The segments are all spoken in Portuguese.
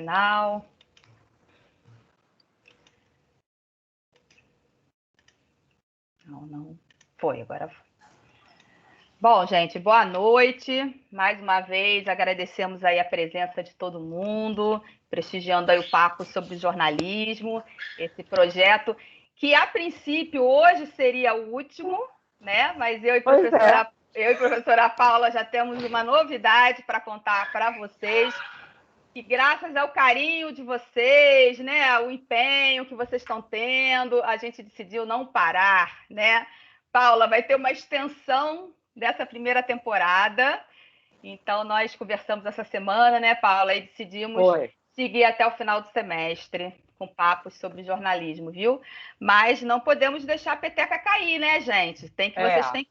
Final. Não foi, agora foi. Bom, gente, boa noite. Mais uma vez, agradecemos aí a presença de todo mundo, prestigiando aí o papo sobre jornalismo, esse projeto que, a princípio, hoje seria o último, né? Mas eu e professora Paula já temos uma novidade para contar para vocês. E graças ao carinho de vocês, né, o empenho que vocês estão tendo, a gente decidiu não parar, né? Paula, vai ter uma extensão dessa primeira temporada. Então, nós conversamos essa semana, né, Paula, e decidimos seguir até o final do semestre com papos sobre jornalismo, viu? Mas não podemos deixar a peteca cair, né, gente? Vocês têm que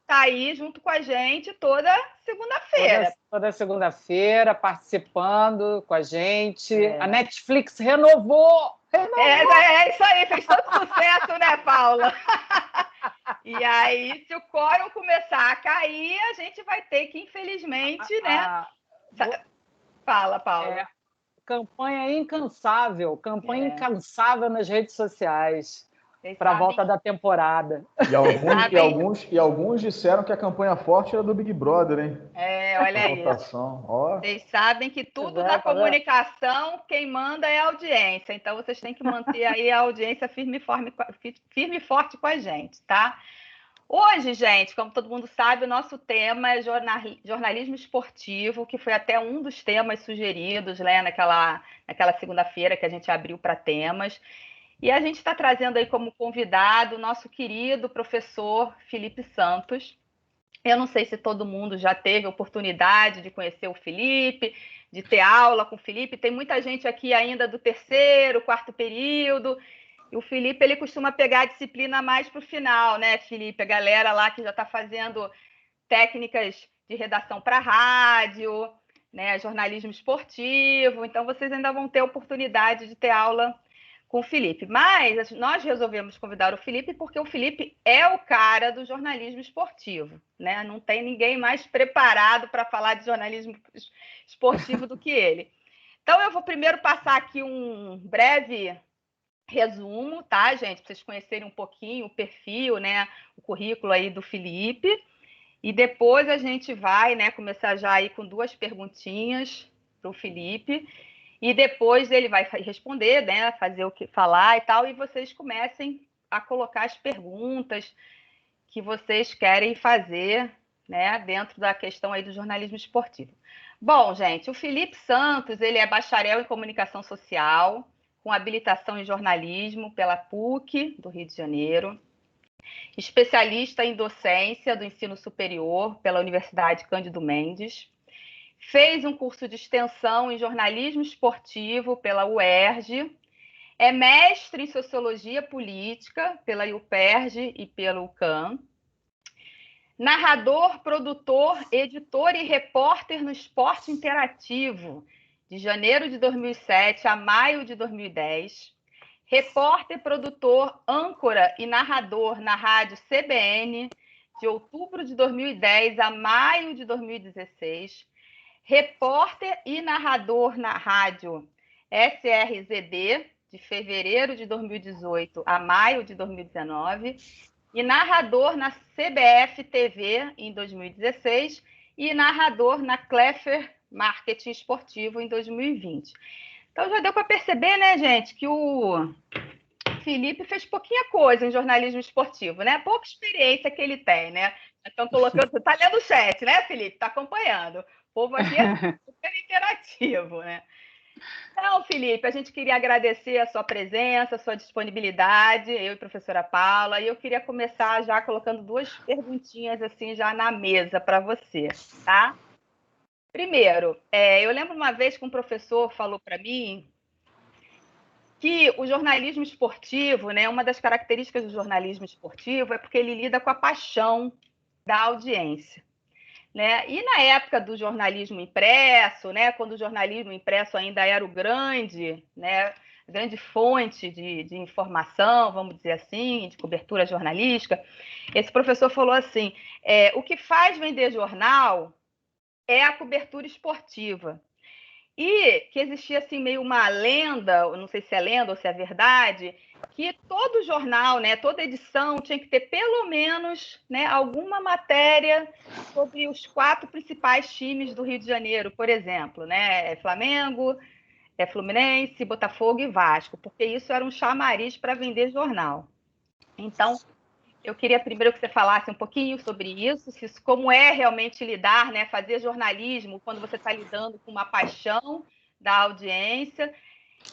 estar aí junto com a gente toda segunda-feira. Toda segunda-feira, participando com a gente. A Netflix renovou! É isso aí, fez tanto sucesso, né, Paula? E aí, se o quórum começar a cair, a gente vai ter que, infelizmente, né? Fala, Paula. Campanha incansável nas redes sociais para a volta da temporada. E alguns disseram que a campanha forte era do Big Brother, hein? Olha aí. Vocês sabem que tudo na comunicação, quem manda é a audiência. Então, vocês têm que manter aí a audiência firme e forte com a gente, tá? Hoje, gente, como todo mundo sabe, o nosso tema é jornalismo esportivo, que foi até um dos temas sugeridos, né, naquela segunda-feira que a gente abriu para temas. E a gente está trazendo aí como convidado o nosso querido professor Felipe Santos. Eu não sei se todo mundo já teve oportunidade de conhecer o Felipe, de ter aula com o Felipe. Tem muita gente aqui ainda do terceiro, quarto período. E o Felipe, ele costuma pegar a disciplina mais para o final, né, Felipe? A galera lá que já está fazendo técnicas de redação para rádio, né, jornalismo esportivo. Então, vocês ainda vão ter a oportunidade de ter aula com o Felipe. Mas nós resolvemos convidar o Felipe porque o Felipe é o cara do jornalismo esportivo, né? Não tem ninguém mais preparado para falar de jornalismo esportivo do que ele. Então, eu vou primeiro passar aqui um breve resumo, tá, gente? Para vocês conhecerem um pouquinho o perfil, né? O currículo aí do Felipe. E depois a gente vai, né, começar já aí com duas perguntinhas para o Felipe. E depois ele vai responder, né? Fazer o que falar e tal. E vocês comecem a colocar as perguntas que vocês querem fazer, né? Dentro da questão aí do jornalismo esportivo. Bom, gente, o Felipe Santos, ele é bacharel em comunicação social, com habilitação em jornalismo pela PUC do Rio de Janeiro, especialista em docência do ensino superior pela Universidade Cândido Mendes, fez um curso de extensão em jornalismo esportivo pela UERJ, é mestre em sociologia política pela UPERJ e pela UCAM, narrador, produtor, editor e repórter no Esporte Interativo, de janeiro de 2007 a maio de 2010. Repórter, produtor, âncora e narrador na rádio CBN, de outubro de 2010 a maio de 2016. Repórter e narrador na rádio SRZD, de fevereiro de 2018 a maio de 2019. E narrador na CBF TV em 2016 e narrador na Kleffer Marketing Esportivo em 2020. Então já deu para perceber, né, gente, que o Felipe fez pouquinha coisa em jornalismo esportivo, né? Pouca experiência que ele tem, né? Estão colocando, você está lendo o chat, né, Felipe? Está acompanhando. O povo aqui é super interativo, né? Então, Felipe, a gente queria agradecer a sua presença, a sua disponibilidade, eu e a professora Paula, e eu queria começar já colocando duas perguntinhas assim já na mesa para você, tá? Primeiro, eu lembro uma vez que um professor falou para mim que o jornalismo esportivo, né, uma das características do jornalismo esportivo é porque ele lida com a paixão da audiência. Né? E na época do jornalismo impresso, né, quando o jornalismo impresso ainda era o grande, né, grande fonte de informação, vamos dizer assim, de cobertura jornalística, esse professor falou assim, o que faz vender jornal é a cobertura esportiva. E que existia assim meio uma lenda, não sei se é lenda ou se é verdade, que todo jornal, né, toda edição tinha que ter pelo menos, né, alguma matéria sobre os 4 principais times do Rio de Janeiro, por exemplo, né, Flamengo, Fluminense, Botafogo e Vasco, porque isso era um chamariz para vender jornal. Então, eu queria primeiro que você falasse um pouquinho sobre isso, como é realmente lidar, né, fazer jornalismo quando você está lidando com uma paixão da audiência.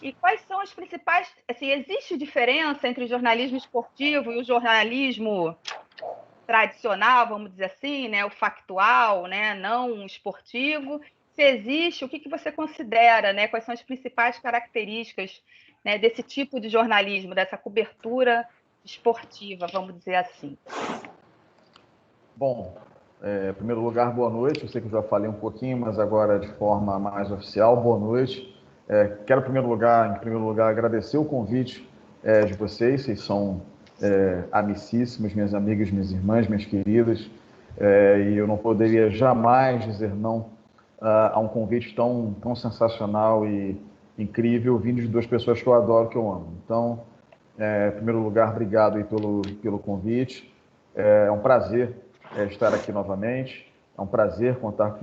E quais são as principais... Assim, existe diferença entre o jornalismo esportivo e o jornalismo tradicional, vamos dizer assim, né, o factual, né, não esportivo? Se existe, o que você considera, né, quais são as principais características, né, desse tipo de jornalismo, dessa cobertura esportiva, vamos dizer assim? Bom, em primeiro lugar, boa noite. Eu sei que eu já falei um pouquinho, mas agora de forma mais oficial, boa noite. Quero, em primeiro lugar, agradecer o convite de vocês. Vocês são amicíssimos, minhas amigas, minhas irmãs, minhas queridas, e eu não poderia jamais dizer não a um convite tão sensacional e incrível, vindo de 2 pessoas que eu adoro, que eu amo. Então, em primeiro lugar, obrigado aí pelo convite. É um prazer estar aqui novamente. É um prazer contar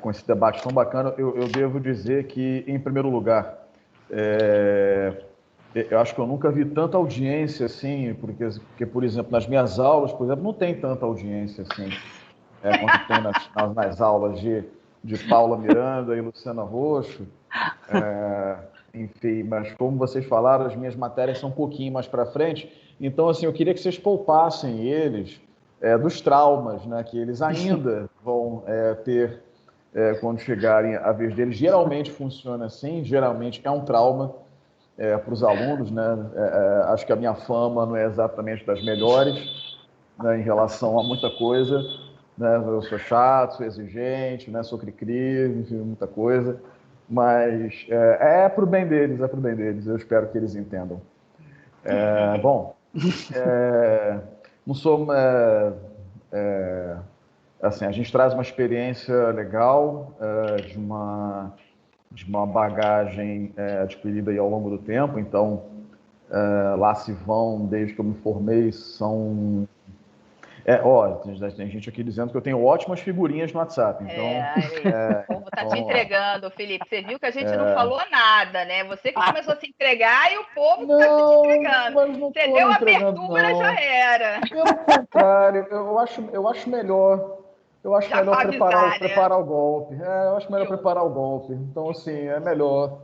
com esse debate tão bacana. Eu devo dizer que, em primeiro lugar, eu acho que eu nunca vi tanta audiência assim, porque, por exemplo, nas minhas aulas, por exemplo, não tem tanta audiência assim, quanto tem nas aulas de Paula Miranda e Luciana Roxo. Enfim, mas como vocês falaram, as minhas matérias são um pouquinho mais para frente. Então, assim, eu queria que vocês poupassem eles dos traumas, né, que eles ainda vão ter quando chegarem a vez deles. Geralmente funciona assim, geralmente é um trauma para os alunos, né? Acho que a minha fama não é exatamente das melhores, né, em relação a muita coisa, né? Eu sou chato, sou exigente, né? Sou cri-cri, enfim, muita coisa. Mas pro bem deles, é pro bem deles. Eu espero que eles entendam. Bom, não sou... assim, a gente traz uma experiência legal, de uma bagagem adquirida aí ao longo do tempo. Então, lá se vão, desde que eu me formei, são... tem gente aqui dizendo que eu tenho ótimas figurinhas no WhatsApp. Então, o povo está te entregando, Felipe. Você viu que a gente não falou nada, né? Você que começou a se entregar e o povo está te entregando. Mas não você deu a entregando, abertura, não. já era. Pelo contrário, eu acho melhor. Eu acho melhor preparar o golpe. Eu acho melhor preparar o golpe. Então, assim, é melhor.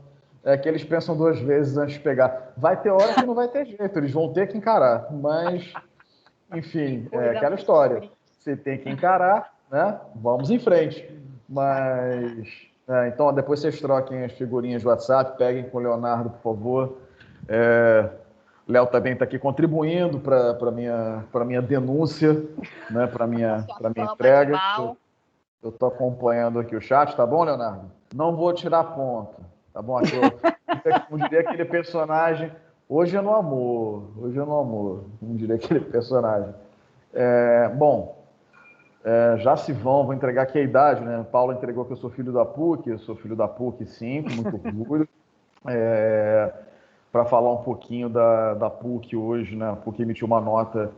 Que eles pensam 2 vezes antes de pegar. Vai ter hora que não vai ter jeito, eles vão ter que encarar. Mas, enfim, aquela história. Você tem que encarar, né? Vamos em frente. Mas, então, depois vocês troquem as figurinhas do WhatsApp, peguem com o Leonardo, por favor. Léo também está aqui contribuindo para a minha denúncia, né, para a minha entrega. Eu estou acompanhando aqui o chat, tá bom, Leonardo? Não vou tirar ponto, tá bom? Como diria aquele personagem, hoje é no amor, como diria aquele personagem. Bom, já se vou entregar aqui a idade, né? Paulo entregou que eu sou filho da PUC, eu sou filho da PUC, sim, com muito orgulho. Para falar um pouquinho da PUC hoje, né? A PUC emitiu uma nota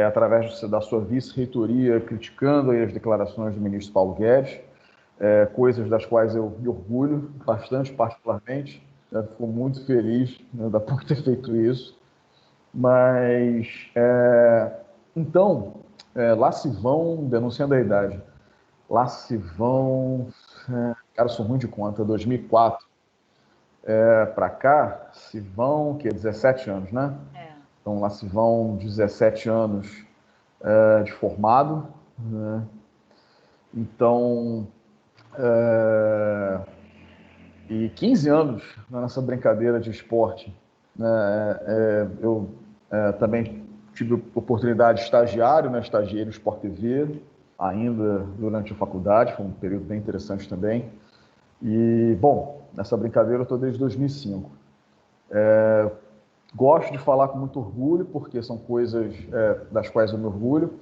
através da sua vice-reitoria criticando aí as declarações do ministro Paulo Guedes, coisas das quais eu me orgulho bastante, particularmente. Fico muito feliz, né, da PUC ter feito isso. Mas, então, lá se vão, denunciando a idade, lá se vão, cara, eu sou ruim de conta, 2004. Para cá, se vão, 17 anos, né? Então, lá se vão 17 anos de formado, né? Então, e 15 anos nessa brincadeira de esporte, né? Eu também tive oportunidade de estagiário, né? Estagiei no Sport TV, ainda durante a faculdade, foi um período bem interessante também. E, bom, nessa brincadeira eu estou desde 2005. Gosto de falar com muito orgulho, porque são coisas das quais eu me orgulho,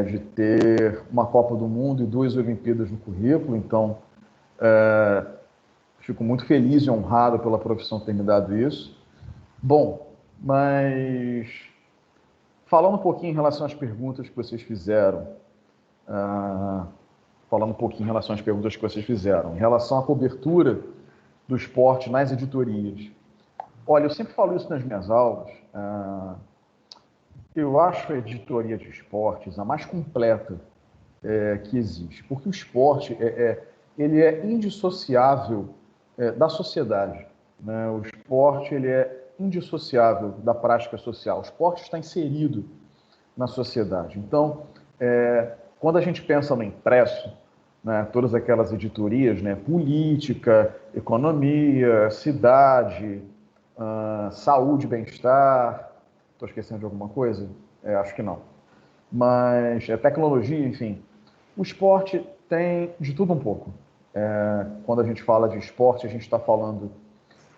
de ter uma Copa do Mundo e 2 Olimpíadas no currículo. Então, Fico muito feliz e honrado pela profissão ter me dado isso. Bom, mas falando um pouquinho em relação às perguntas que vocês fizeram, em relação à cobertura do esporte nas editorias. Olha, eu sempre falo isso nas minhas aulas. Eu acho a editoria de esportes a mais completa que existe, porque o esporte ele é indissociável da sociedade, né? O esporte ele é indissociável da prática social. O esporte está inserido na sociedade. Então, quando a gente pensa no impresso, né, todas aquelas editorias, né, política, economia, cidade, saúde, bem-estar, estou esquecendo de alguma coisa? Acho que não. Mas tecnologia, enfim. O esporte tem de tudo um pouco. Quando a gente fala de esporte, a gente está falando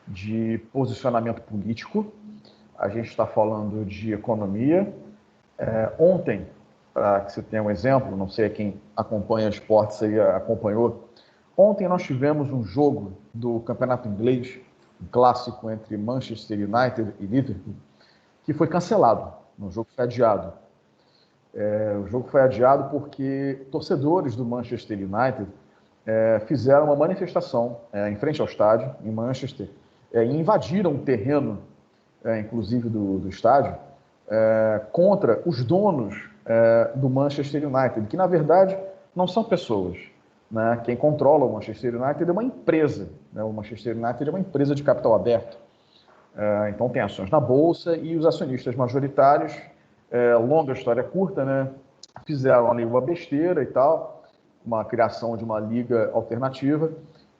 de posicionamento político, a gente está falando de economia. Ontem, para que você tenha um exemplo, não sei quem acompanha esportes aí acompanhou, ontem nós tivemos um jogo do Campeonato Inglês, um clássico entre Manchester United e Liverpool, que foi cancelado, o jogo foi adiado. O jogo foi adiado porque torcedores do Manchester United fizeram uma manifestação em frente ao estádio, em Manchester, e invadiram o terreno, inclusive do estádio, contra os donos do Manchester United, que na verdade não são pessoas, né? Quem controla o Manchester United é uma empresa, né? O Manchester United é uma empresa de capital aberto, então tem ações na bolsa e os acionistas majoritários, longa história curta, né? Fizeram ali uma besteira e tal, uma criação de uma liga alternativa,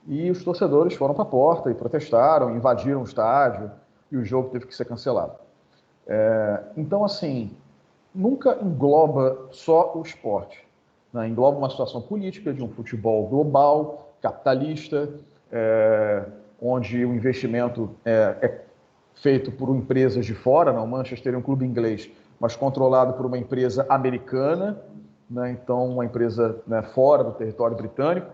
e os torcedores foram para a porta e protestaram, invadiram o estádio e o jogo teve que ser cancelado. Então, assim, nunca engloba só o esporte, né? Engloba uma situação política de um futebol global, capitalista, onde o investimento é feito por empresas de fora, não, o Manchester é um clube inglês, mas controlado por uma empresa americana, né? Então uma empresa, né, fora do território britânico,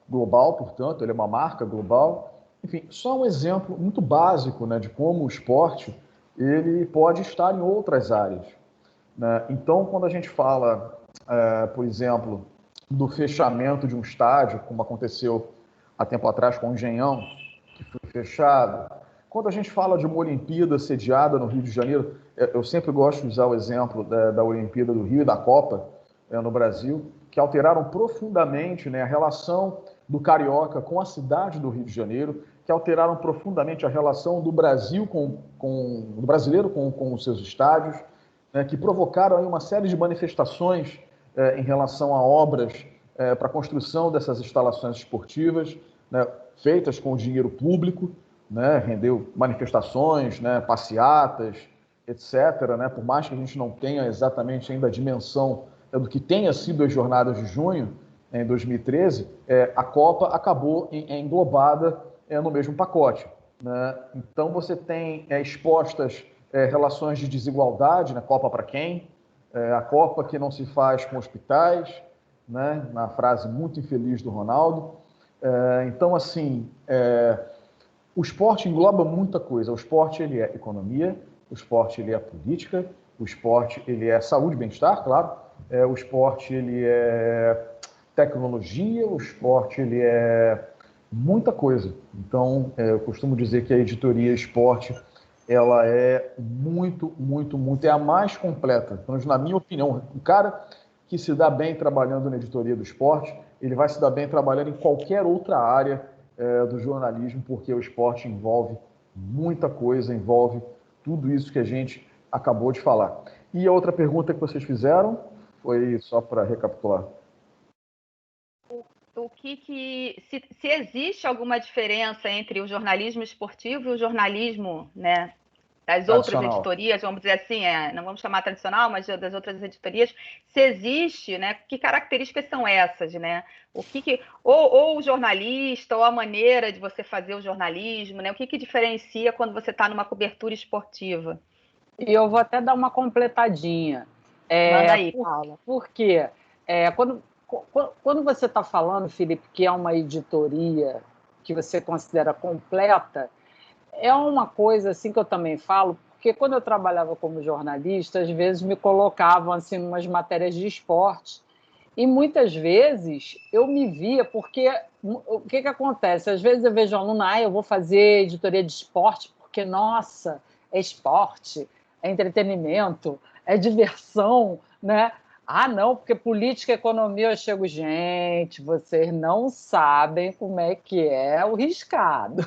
global, portanto, ele é uma marca global. Enfim, só um exemplo muito básico, né, de como o esporte ele pode estar em outras áreas, né? Então, quando a gente fala, por exemplo, do fechamento de um estádio, como aconteceu há tempo atrás com o Engenhão, que foi fechado, quando a gente fala de uma Olimpíada sediada no Rio de Janeiro, eu sempre gosto de usar o exemplo da Olimpíada do Rio e da Copa no Brasil, que alteraram profundamente, né, a relação do carioca com a cidade do Rio de Janeiro, que alteraram profundamente a relação do Brasil do brasileiro com os seus estádios, né, que provocaram aí uma série de manifestações em relação a obras para a construção dessas instalações esportivas, né, feitas com dinheiro público, né, rendeu manifestações, né, passeatas, etc., né, por mais que a gente não tenha exatamente ainda a dimensão do que tenha sido as jornadas de junho, em 2013, a Copa acabou englobada no mesmo pacote, né? Então você tem expostas relações de desigualdade, né? Copa para quem? A Copa que não se faz com hospitais, né? Na frase muito infeliz do Ronaldo. Então, assim, o esporte engloba muita coisa. O esporte ele é economia, o esporte ele é política, o esporte ele é saúde e bem-estar, claro. O esporte ele é tecnologia, o esporte ele é muita coisa. Então, eu costumo dizer que a editoria esporte ela é muito, muito, muito, é a mais completa. Pelo menos na minha opinião, o cara que se dá bem trabalhando na editoria do esporte, ele vai se dar bem trabalhando em qualquer outra área do jornalismo, porque o esporte envolve muita coisa, envolve tudo isso que a gente acabou de falar. E a outra pergunta que vocês fizeram foi só para recapitular. Se existe alguma diferença entre o jornalismo esportivo e o jornalismo, né, das outras editorias, vamos dizer assim, não vamos chamar tradicional, mas das outras editorias, se existe, né, que características são essas, né? Ou o jornalista, ou a maneira de você fazer o jornalismo, né? O que diferencia quando você está numa cobertura esportiva? E eu vou até dar uma completadinha. Manda aí, Paula. Porque quando quando você está falando, Felipe, que é uma editoria que você considera completa, é uma coisa assim que eu também falo, porque quando eu trabalhava como jornalista, às vezes me colocavam assim, em umas matérias de esporte, e muitas vezes eu me via, porque o que acontece? Às vezes eu vejo um aluno, eu vou fazer editoria de esporte, porque, nossa, é esporte, é entretenimento, é diversão, né? Não, porque política e economia eu chego, gente, vocês não sabem como é que é o riscado.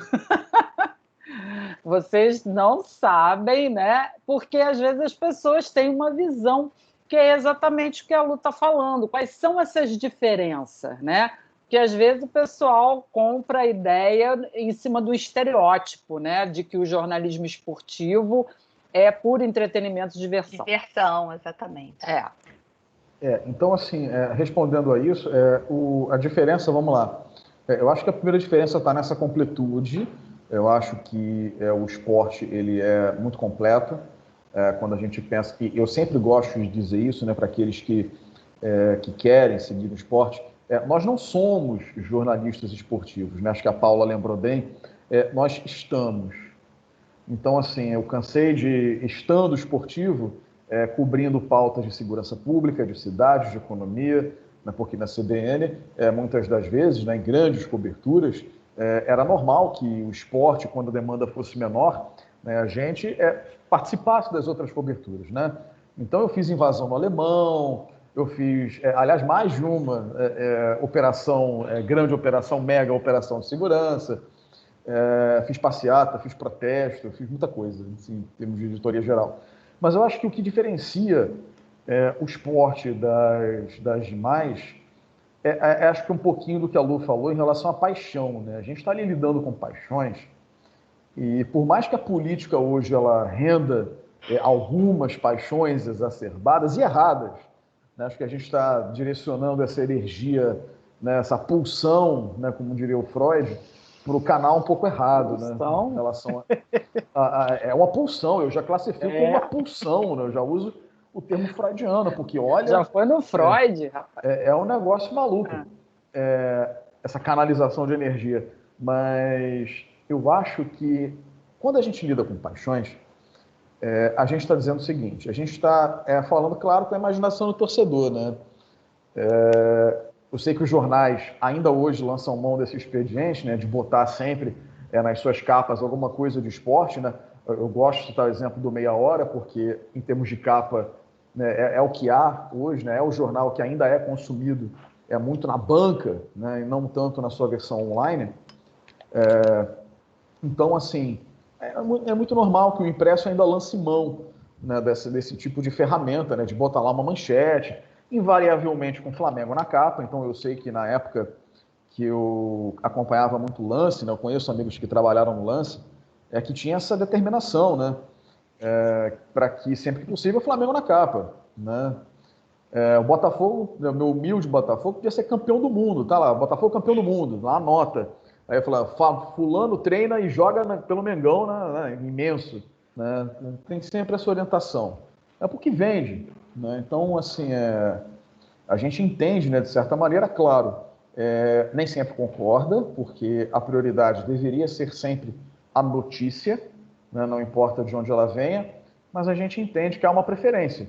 Vocês não sabem, né? Porque às vezes as pessoas têm uma visão que é exatamente o que a Lu está falando. Quais são essas diferenças, né? Porque às vezes o pessoal compra a ideia em cima do estereótipo, né? De que o jornalismo esportivo é puro entretenimento e diversão. Diversão, exatamente. Então, assim, respondendo a isso, a diferença, vamos lá. Eu acho que a primeira diferença está nessa completude. Eu acho que o esporte ele é muito completo. Quando a gente pensa, e eu sempre gosto de dizer isso, né, para aqueles que querem seguir o esporte, nós não somos jornalistas esportivos, né? Acho que a Paula lembrou bem, nós estamos. Então, assim, eu cansei de, estando esportivo, cobrindo pautas de segurança pública, de cidades, de economia, né, porque na CBN, muitas das vezes, né, em grandes coberturas, era normal que o esporte, quando a demanda fosse menor, né, a gente participasse das outras coberturas, né? Então, eu fiz invasão no Alemão, eu fiz, aliás, mais de uma operação, grande operação, mega operação de segurança, fiz passeata, fiz protesto, fiz muita coisa, assim, em termos de editoria geral. Mas eu acho que o que diferencia o esporte das demais acho que um pouquinho do que a Lu falou em relação à paixão, né? A gente está ali lidando com paixões e por mais que a política hoje ela renda algumas paixões exacerbadas e erradas, né? Acho que a gente está direcionando essa energia, né, essa pulsão, né, como diria o Freud, para o canal um pouco errado, né? Em relação é uma pulsão, eu já classifico como uma pulsão, né? Eu já uso o termo freudiano, porque olha... Já foi no Freud, rapaz. É um negócio maluco, essa canalização de energia. Mas eu acho que quando a gente lida com paixões, a gente está dizendo o seguinte, a gente está falando, claro, com a imaginação do torcedor, né? Eu sei que os jornais ainda hoje lançam mão desse expediente, né, de botar sempre nas suas capas alguma coisa de esporte, né? Eu gosto de citar o exemplo do Meia Hora, porque em termos de capa, né, é o que há hoje, né? É o jornal que ainda é consumido muito na banca, né, e não tanto na sua versão online. Então, assim, é muito normal que o impresso ainda lance mão, né, desse tipo de ferramenta, né, de botar lá uma manchete, invariavelmente com o Flamengo na capa. Então, eu sei que na época que eu acompanhava muito o Lance, né, eu conheço amigos que trabalharam no Lance, que tinha essa determinação, né, para que sempre que possível o Flamengo na capa, né? O Botafogo, meu humilde Botafogo, podia ser campeão do mundo, tá lá, Botafogo campeão do mundo, lá anota. Aí eu falava, fulano treina e joga pelo Mengão, né, imenso, né? Tem sempre essa orientação. É porque vende, né? Então, assim, a gente entende, né, de certa maneira, claro, nem sempre concorda, porque a prioridade deveria ser sempre a notícia, né, não importa de onde ela venha, mas a gente entende que há uma preferência,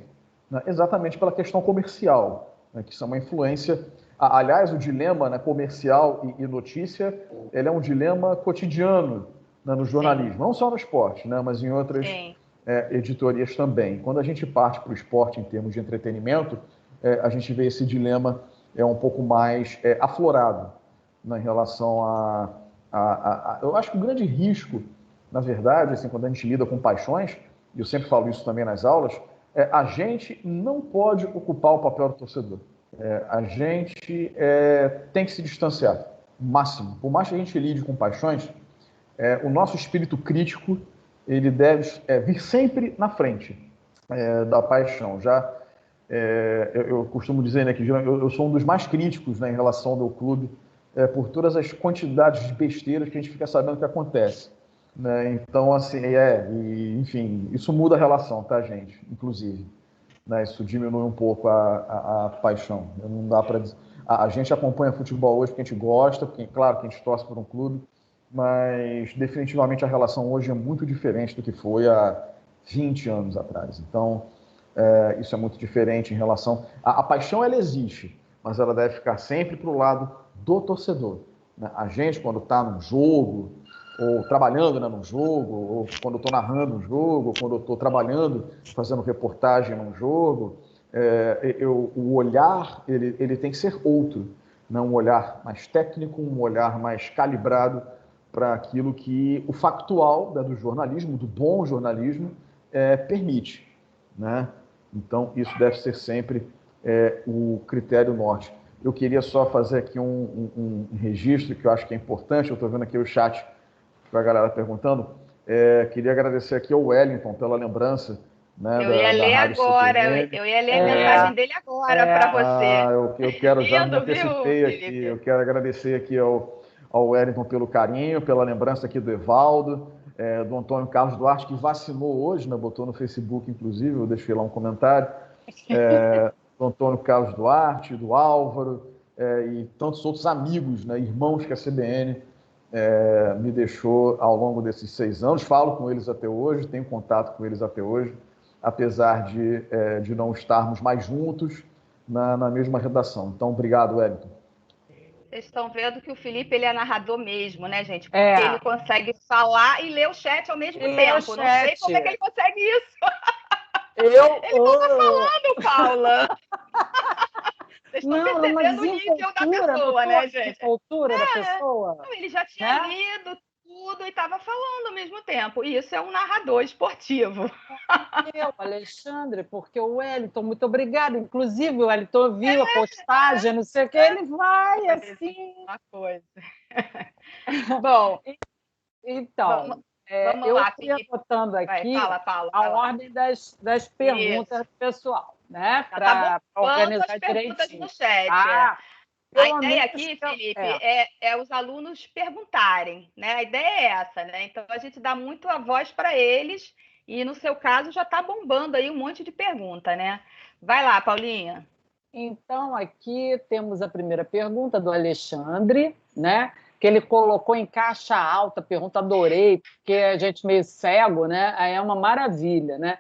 né, exatamente pela questão comercial, né, que isso é uma influência. Aliás, o dilema, né, comercial e notícia, ele é um dilema cotidiano, né, no jornalismo, sim, não só no esporte, né, mas em outras editorias também. Quando a gente parte para o esporte em termos de entretenimento, a gente vê esse dilema um pouco mais aflorado, né, em relação eu acho que o grande risco, na verdade, assim, quando a gente lida com paixões, e eu sempre falo isso também nas aulas, a gente não pode ocupar o papel do torcedor. A gente tem que se distanciar, o máximo. Por mais que a gente lide com paixões, o nosso espírito crítico ele deve vir sempre na frente da paixão. Eu costumo dizer, né, que eu sou um dos mais críticos, né, em relação ao meu clube, por todas as quantidades de besteiras que a gente fica sabendo que acontece, né? Então, assim, enfim, isso muda a relação, tá, gente? Inclusive. né? Isso diminui um pouco a paixão. Não dá para dizer. A gente acompanha futebol hoje porque a gente gosta, porque, claro, que a gente torce por um clube, mas definitivamente a relação hoje é muito diferente do que foi há 20 anos atrás. Então, isso é muito diferente em relação... A paixão, ela existe, mas ela deve ficar sempre para o lado do torcedor, né? A gente, quando está num jogo, ou trabalhando, né, num jogo, ou quando eu estou narrando um jogo, ou quando eu estou trabalhando, fazendo reportagem num jogo, o olhar ele tem que ser outro, né? Um olhar mais técnico, um olhar mais calibrado para aquilo que o factual, né, do jornalismo, do bom jornalismo, permite, né? Então, isso deve ser sempre o critério norte. Eu queria só fazer aqui um registro que eu acho que é importante. Eu estou vendo aqui o chat com a galera perguntando. Queria agradecer aqui ao Wellington pela lembrança, né, eu ia ler agora, CPN. eu ia ler a mensagem dele agora para você. Eu quero, já me antecipei aqui. Eu quero agradecer aqui ao Wellington pelo carinho, pela lembrança aqui do Evaldo, do Antônio Carlos Duarte, que vacinou hoje, né, botou no Facebook, inclusive, eu deixei lá um comentário. Do Antônio Carlos Duarte, do Álvaro, e tantos outros amigos, né, irmãos que a CBN me deixou ao longo desses 6 anos. Falo com eles até hoje, tenho contato com eles até hoje, apesar de não estarmos mais juntos na mesma redação. Então, obrigado, Wellington. Vocês estão vendo que o Felipe ele é narrador mesmo, né, gente? Porque ele consegue falar e ler o chat ao mesmo tempo. Não sei como é que ele consegue isso. Ele estava falando, Paula. Vocês estão percebendo o nível da pessoa, né, gente? A altura da pessoa. Não, ele já tinha lido tudo e estava falando ao mesmo tempo. E isso é um narrador esportivo. Alexandre, porque o Wellington, muito obrigada. Inclusive, o Wellington viu a postagem, não sei o que, ele vai assim. Uma coisa. Bom, então, vamos eu lá, fui anotando aqui fala. a ordem das perguntas do pessoal, né? Para organizar as perguntas direitinho. no chat. A ideia aqui, Felipe, é os alunos perguntarem, né? A ideia é essa, né? Então a gente dá muito a voz para eles e no seu caso já está bombando aí um monte de pergunta, né? Vai lá, Paulinha. Então aqui temos a primeira pergunta do Alexandre, né? Que ele colocou em caixa alta, pergunta, adorei, porque a gente meio cego, né? Aí é uma maravilha, né?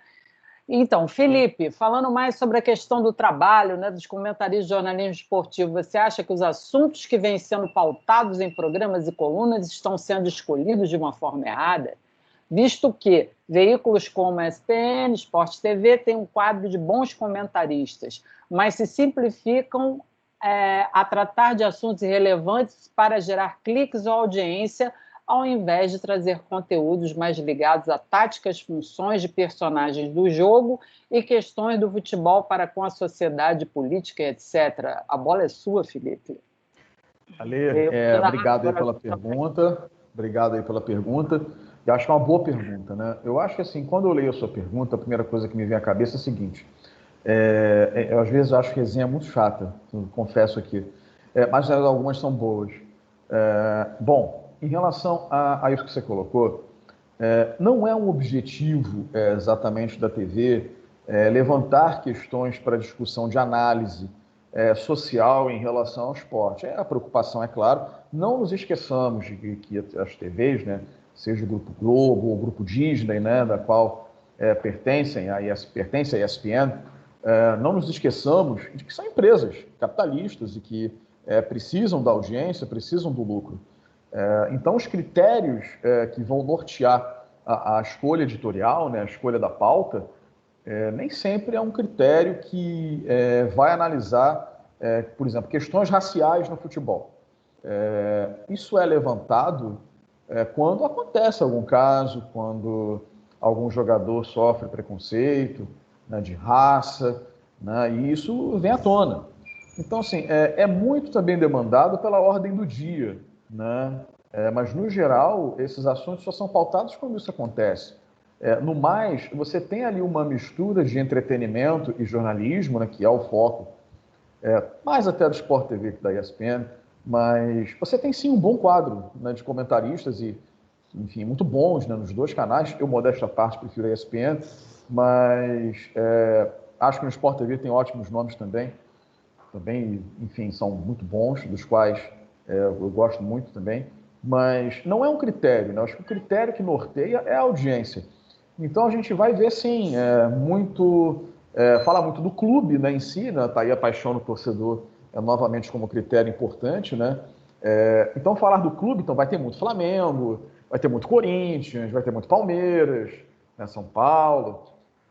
Então, Felipe, falando mais sobre a questão do trabalho, né, dos comentaristas de jornalismo esportivo, você acha que os assuntos que vêm sendo pautados em programas e colunas estão sendo escolhidos de uma forma errada? Visto que veículos como a ESPN, Sport TV têm um quadro de bons comentaristas, mas se simplificam a tratar de assuntos irrelevantes para gerar cliques ou audiência, ao invés de trazer conteúdos mais ligados a táticas, funções de personagens do jogo e questões do futebol para com a sociedade, política, etc. A bola é sua, Felipe. Ale, obrigado aí pela pergunta. Obrigado aí pela pergunta. Eu acho que é uma boa pergunta, né? Eu acho que, assim, quando eu leio a sua pergunta, a primeira coisa que me vem à cabeça é a seguinte. Eu, às vezes, acho que a resenha é muito chata, confesso aqui. Mas algumas são boas. Bom, em relação a isso que você colocou, não é um objetivo exatamente da TV levantar questões para discussão de análise social em relação ao esporte. A preocupação, é claro, não nos esqueçamos de que as TVs, né, seja o Grupo Globo ou o Grupo Disney, né, da qual pertence a ESPN, não nos esqueçamos de que são empresas capitalistas e que precisam da audiência, precisam do lucro. Então, os critérios que vão nortear a escolha editorial, né, a escolha da pauta, nem sempre é um critério que vai analisar, por exemplo, questões raciais no futebol. Isso é levantado quando acontece algum caso, quando algum jogador sofre preconceito, né, de raça, né, e isso vem à tona. Então, assim, é muito também demandado pela ordem do dia, né? Mas, no geral, esses assuntos só são pautados quando isso acontece. No mais, você tem ali uma mistura de entretenimento e jornalismo, né, que é o foco, mais até do Sport TV que da ESPN, mas você tem sim um bom quadro, né, de comentaristas e, enfim, muito bons, né, nos dois canais. Eu, modesta parte, prefiro a ESPN, mas Acho que no Sport TV tem ótimos nomes também, enfim, são muito bons, dos quais eu gosto muito também, mas não é um critério, né? Acho que o critério que norteia é a audiência. Então a gente vai ver, sim, falar muito do clube, né, em si, né? Tá aí a paixão do torcedor novamente como critério importante, né? Então falar do clube, então vai ter muito Flamengo, vai ter muito Corinthians, vai ter muito Palmeiras, né, São Paulo.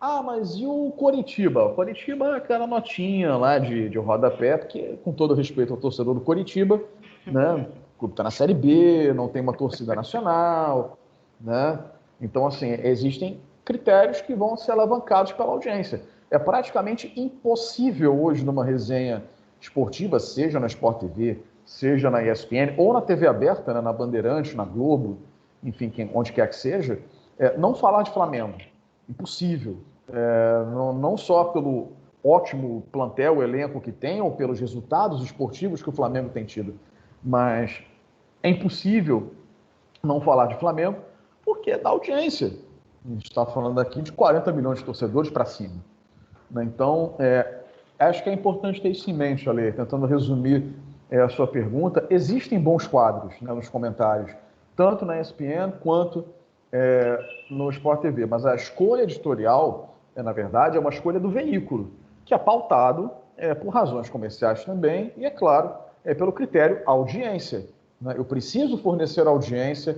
Ah, mas e o Coritiba? O Coritiba é aquela notinha lá de rodapé, porque, com todo respeito ao torcedor do Coritiba, né, o clube está na Série B, não tem uma torcida nacional, né? Então, assim, existem critérios que vão ser alavancados pela audiência. É praticamente impossível hoje, numa resenha esportiva, seja na Sport TV, seja na ESPN, ou na TV aberta, né, na Bandeirantes, na Globo, enfim, onde quer que seja, não falar de Flamengo. Impossível. Não só pelo ótimo plantel, elenco que tem, ou pelos resultados esportivos que o Flamengo tem tido, mas é impossível não falar de Flamengo, porque é da audiência. A gente está falando aqui de 40 milhões de torcedores para cima. Né? Então, acho que é importante ter isso em mente, Ale, tentando resumir a sua pergunta. Existem bons quadros, né, nos comentários, tanto na ESPN quanto no Sport TV, mas a escolha editorial, na verdade, é uma escolha do veículo, que é pautado por razões comerciais também, e, é claro, pelo critério audiência. Né? Eu preciso fornecer audiência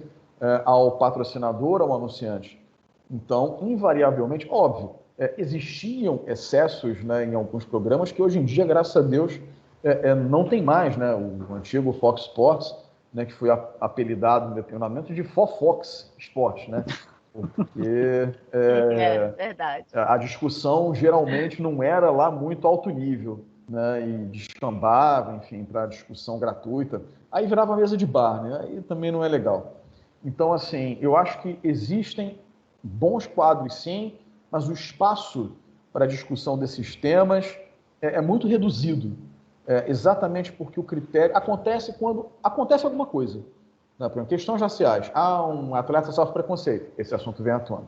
ao patrocinador, ao anunciante. Então, invariavelmente, óbvio, existiam excessos, né, em alguns programas que hoje em dia, graças a Deus, não tem mais, né? O antigo Fox Sports, né, que foi apelidado no determinamento de Fofox Sports, né? Porque verdade. A discussão geralmente não era lá muito alto nível, né? E descambava, enfim, para discussão gratuita. Aí virava mesa de bar, né? Aí também não é legal. Então, assim, eu acho que existem bons quadros, sim, mas o espaço para a discussão desses temas é muito reduzido. Exatamente porque o critério acontece quando acontece alguma coisa. Né? Por exemplo, questões raciais. Um atleta sofre preconceito. Esse assunto vem à tona.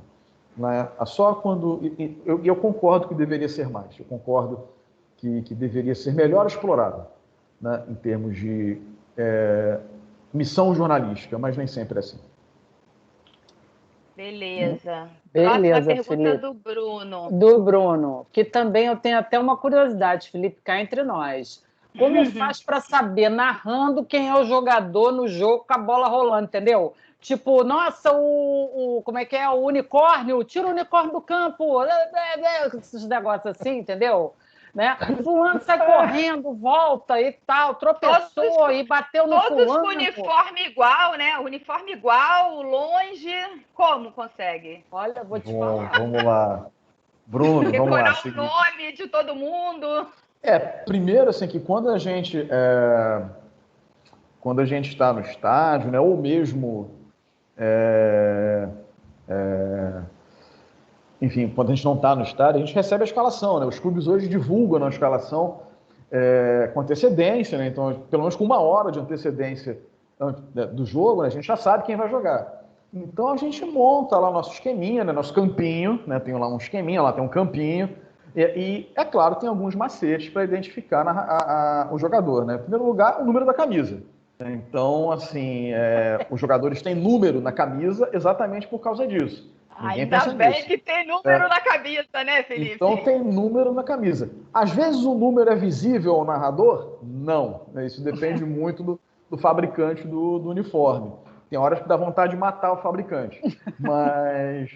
Né? Só quando... Eu concordo que deveria ser mais. Eu concordo que deveria ser melhor explorado, né? Em termos de missão jornalística, mas nem sempre é assim. Beleza. Beleza, próxima pergunta Felipe. do Bruno. Do Bruno, que também eu tenho até uma curiosidade, Felipe, cá entre nós. Como faz para saber, narrando, quem é o jogador no jogo com a bola rolando, entendeu? Tipo, nossa, como é que é? O unicórnio, tira o unicórnio do campo, esses negócios assim, entendeu? Né? Fulano sai correndo, volta e tal, tropeçou e bateu no fulano. Todos com uniforme igual, né? Uniforme igual, longe. Como consegue? Olha, vou te falar. Vamos lá. Bruno, vamos lá. Decorar o nome de todo mundo. Primeiro, assim, que quando a gente está no estádio, né, ou mesmo enfim, quando a gente não está no estádio, a gente recebe a escalação, né? Os clubes hoje divulgam a escalação com antecedência, né? Então, pelo menos com 1 hora de antecedência do jogo, né, a gente já sabe quem vai jogar. Então, a gente monta lá o nosso esqueminha, né, nosso campinho, né? Tem lá um esqueminha, lá tem um campinho, e é claro, tem alguns macetes para identificar o jogador, né? Em primeiro lugar, o número da camisa. Então, assim, os jogadores têm número na camisa exatamente por causa disso. Ainda bem que tem número na camisa, né, Felipe? Então tem número na camisa. Às vezes o número é visível ao narrador? Não. Isso depende muito do fabricante do uniforme. Tem horas que dá vontade de matar o fabricante. Mas,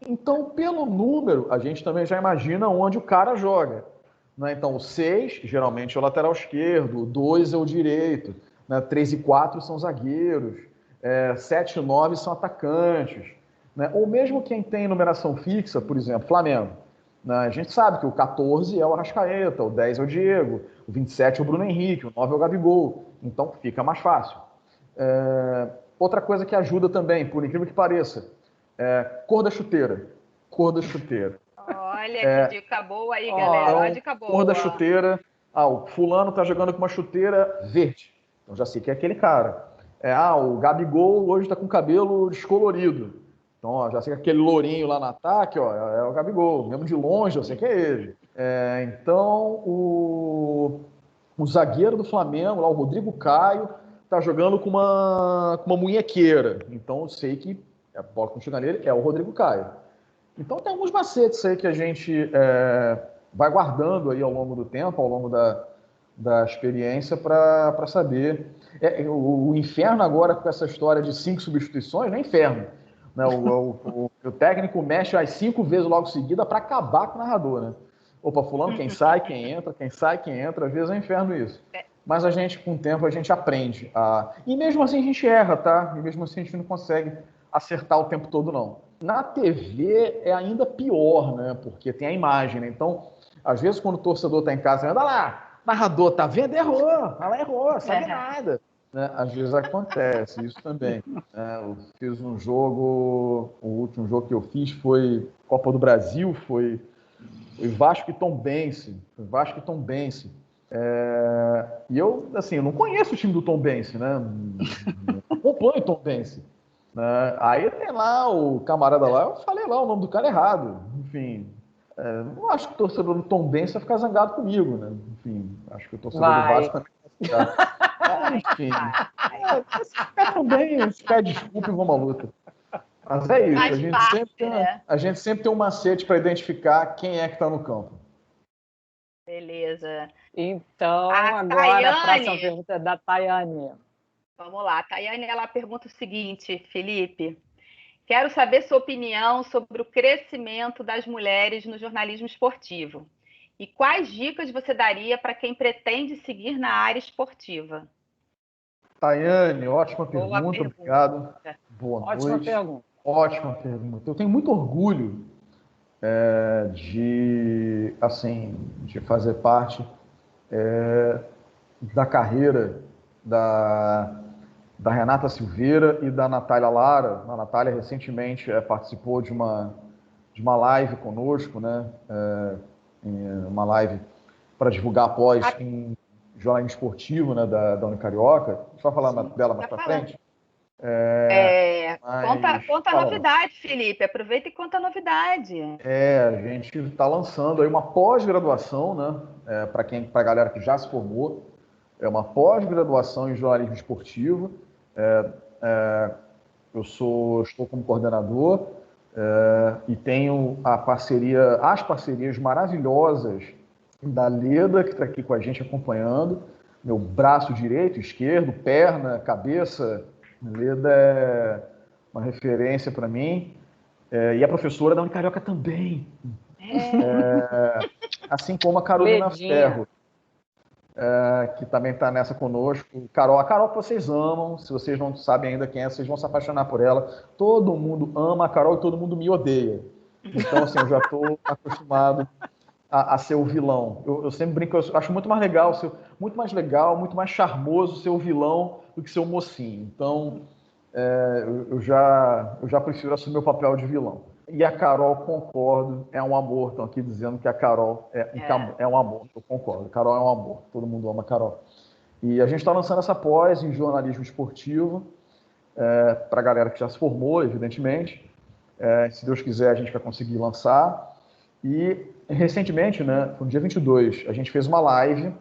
então, pelo número, a gente também já imagina onde o cara joga. Né? Então, o 6, geralmente, é o lateral esquerdo, o 2 é o direito, né? 3 e 4 são zagueiros, 7 e 9 são atacantes. Né? Ou mesmo quem tem numeração fixa, por exemplo, Flamengo. Né? A gente sabe que o 14 é o Arrascaeta, o 10 é o Diego, o 27 é o Bruno Henrique, o 9 é o Gabigol. Então fica mais fácil. Outra coisa que ajuda também, por incrível que pareça, cor da chuteira. Cor da chuteira. Olha que dica boa aí, galera. Então, Olha dica boa. Cor da chuteira. O fulano está jogando com uma chuteira verde. Então já sei que é aquele cara. O Gabigol hoje está com cabelo descolorido. Então, ó, já sei que aquele lourinho lá no ataque, ó, é o Gabigol. Mesmo de longe, eu sei que é ele. Então, o zagueiro do Flamengo, lá, o Rodrigo Caio, tá jogando com uma munhequeira. Então, eu sei que a bola que chega nele é o Rodrigo Caio. Então, tem alguns macetes aí que a gente vai guardando aí ao longo do tempo, ao longo da experiência, para saber. O inferno agora, com essa história de 5 substituições, não é inferno. Né? O técnico mexe as 5 vezes logo seguida para acabar com o narrador, né? Opa, fulano, quem sai, quem entra, quem sai, quem entra, às vezes é um inferno isso. Mas a gente, com o tempo, a gente aprende. E mesmo assim a gente erra, tá? E mesmo assim a gente não consegue acertar o tempo todo, não. Na TV é ainda pior, né? Porque tem a imagem, né? Então, às vezes, quando o torcedor está em casa, olha lá, narrador, tá vendo? Errou, ela errou, sabe nada. Né? Às vezes acontece isso também. Eu fiz um jogo, o último jogo que eu fiz foi Copa do Brasil, foi Vasco e Tombense. E eu, assim, eu não conheço o time do Tombense, né? Não acompanho o Tombense. Aí tem lá o camarada lá, eu falei lá o nome do cara errado. Enfim, não acho que o torcedor do Tombense vai ficar zangado comigo, né? Enfim, acho que o torcedor do Vasco também vai ficar. Enfim, se ficar também, se pede desculpa e vamos à luta. Mas é isso, a gente sempre tem um macete para identificar quem é que está no campo. Beleza. Então, agora a próxima pergunta é da Tayane. Vamos lá, a Tayane, ela pergunta o seguinte, Felipe, quero saber sua opinião sobre o crescimento das mulheres no jornalismo esportivo e quais dicas você daria para quem pretende seguir na área esportiva? Tayane, ótima pergunta, obrigado. Boa noite. Ótima pergunta. Ótima pergunta. Eu tenho muito orgulho de fazer parte da carreira da Renata Silveira e da Natália Lara. A Natália recentemente participou de uma live conosco, né? Uma live para divulgar após em jornalismo esportivo, né, da Unicarioca. A gente vai falar dela mais para frente. Conta a novidade, Felipe. Aproveita e conta a novidade. A gente está lançando aí uma pós-graduação, né? Para a galera que já se formou. É uma pós-graduação em jornalismo esportivo. Eu estou como coordenador e tenho as parcerias maravilhosas da Leda, que está aqui com a gente acompanhando. Meu braço direito, esquerdo, perna, cabeça. Leda é uma referência para mim. E a professora da Unicarioca também. Assim como a Carolina Ferro, que também está nessa conosco. A Carol que vocês amam, se vocês não sabem ainda quem é, vocês vão se apaixonar por ela. Todo mundo ama a Carol e todo mundo me odeia. Então, assim, eu já estou acostumado a ser o vilão. Eu sempre brinco, eu acho muito mais legal, muito mais charmoso ser o vilão do que ser o mocinho. Então, eu já prefiro assumir o papel de vilão. E a Carol, concordo, é um amor. Estão aqui dizendo que a Carol é um amor. Eu concordo. A Carol é um amor. Todo mundo ama a Carol. E a gente está lançando essa pós em jornalismo esportivo para a galera que já se formou, evidentemente. Se Deus quiser, a gente vai conseguir lançar. E, recentemente, né, no dia 22, a gente fez uma live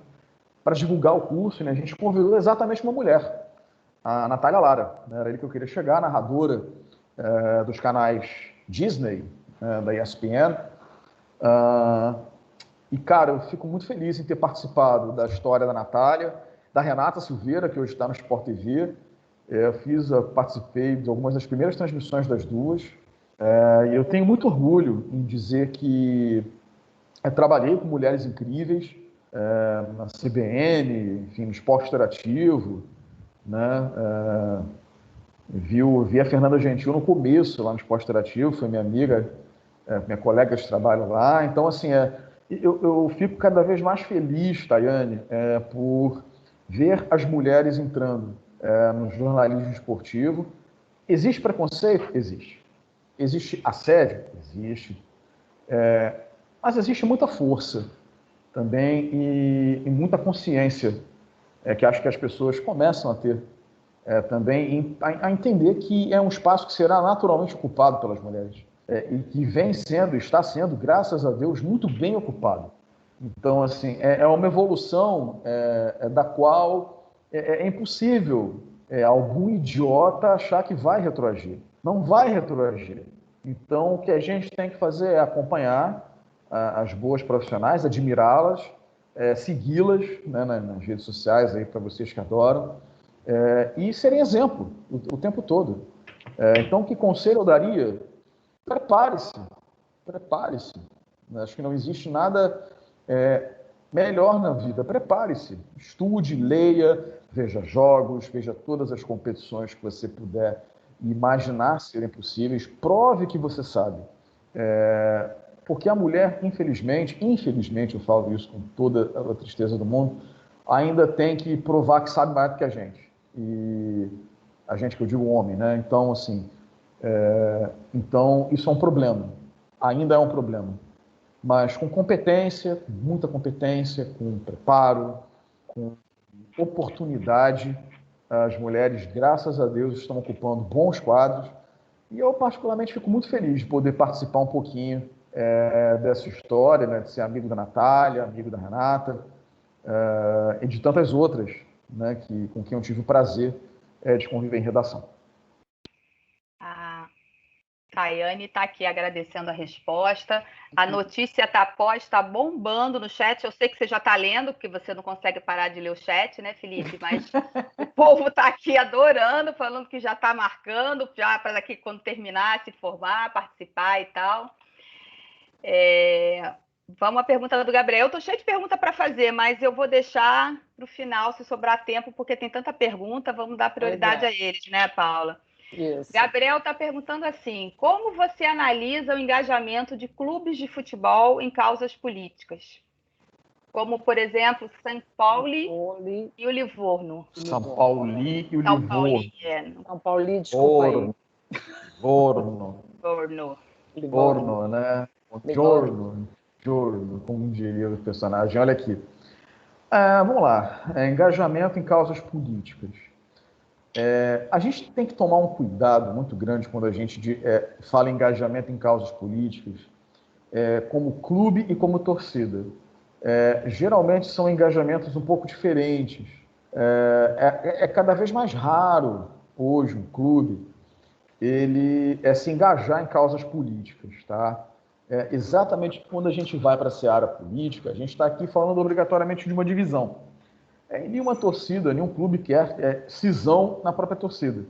para divulgar o curso, né? A gente convidou exatamente uma mulher, a Natália Lara. Era ele que eu queria chegar, narradora dos canais Disney, da ESPN. E, cara, eu fico muito feliz em ter participado da história da Natália, da Renata Silveira, que hoje está no Sport TV. Participei de algumas das primeiras transmissões das duas. E eu tenho muito orgulho em dizer que trabalhei com mulheres incríveis na CBN, enfim, no Esporte Interativo, né? Vi a Fernanda Gentil no começo, lá no Esporte Interativo, foi minha amiga, minha colega de trabalho lá. Então, assim, eu fico cada vez mais feliz, Tayane, por ver as mulheres entrando no jornalismo esportivo. Existe preconceito? Existe. Existe assédio? Existe. Mas existe muita força também e muita consciência que acho que as pessoas começam a ter também a entender que é um espaço que será naturalmente ocupado pelas mulheres e que está sendo, graças a Deus, muito bem ocupado. Então, assim, é uma evolução da qual é impossível algum idiota achar que vai retroagir. Não vai retroagir. Então, o que a gente tem que fazer é acompanhar as boas profissionais, admirá-las, segui-las, né, nas redes sociais, aí para vocês que adoram, e serem exemplo o tempo todo. Então, que conselho eu daria? Prepare-se. Prepare-se. Acho que não existe nada melhor na vida. Prepare-se. Estude, leia, veja jogos, veja todas as competições que você puder imaginar serem possíveis. Prove que você sabe. Porque a mulher, infelizmente eu falo isso com toda a tristeza do mundo, ainda tem que provar que sabe mais do que a gente. E a gente, que eu digo homem, né? Então, assim, então isso é um problema. Ainda é um problema. Mas com competência, com muita competência, com preparo, com oportunidade, as mulheres, graças a Deus, estão ocupando bons quadros. E eu, particularmente, fico muito feliz de poder participar um pouquinho dessa história, né, de ser amigo da Natália, amigo da Renata, e de tantas outras, né, com quem eu tive o prazer de conviver em redação. A Tayane está aqui agradecendo a resposta. A notícia está posta, bombando no chat. Eu sei que você já está lendo, porque você não consegue parar de ler o chat, né, Felipe? Mas o povo está aqui adorando, falando que já está marcando, já para daqui quando terminar, se formar, participar e tal. Vamos à pergunta do Gabriel. Eu estou cheia de pergunta para fazer, mas eu vou deixar para o final, se sobrar tempo, porque tem tanta pergunta, vamos dar prioridade a eles, né, Paula? Isso. Gabriel está perguntando assim: como você analisa o engajamento de clubes de futebol em causas políticas? Como, por exemplo, São Paulo e o Livorno. São Paulo e o Livorno. São Paulo, desculpa aí. Livorno, né? Giorno, como diria o personagem. Olha aqui. Vamos lá. Engajamento em causas políticas. A gente tem que tomar um cuidado muito grande quando a gente fala em engajamento em causas políticas, como clube e como torcida. Geralmente são engajamentos um pouco diferentes. É cada vez mais raro hoje um clube ele se engajar em causas políticas, tá? Exatamente quando a gente vai para a seara política, a gente está aqui falando obrigatoriamente de uma divisão. Nenhuma torcida, nenhum clube quer cisão na própria torcida.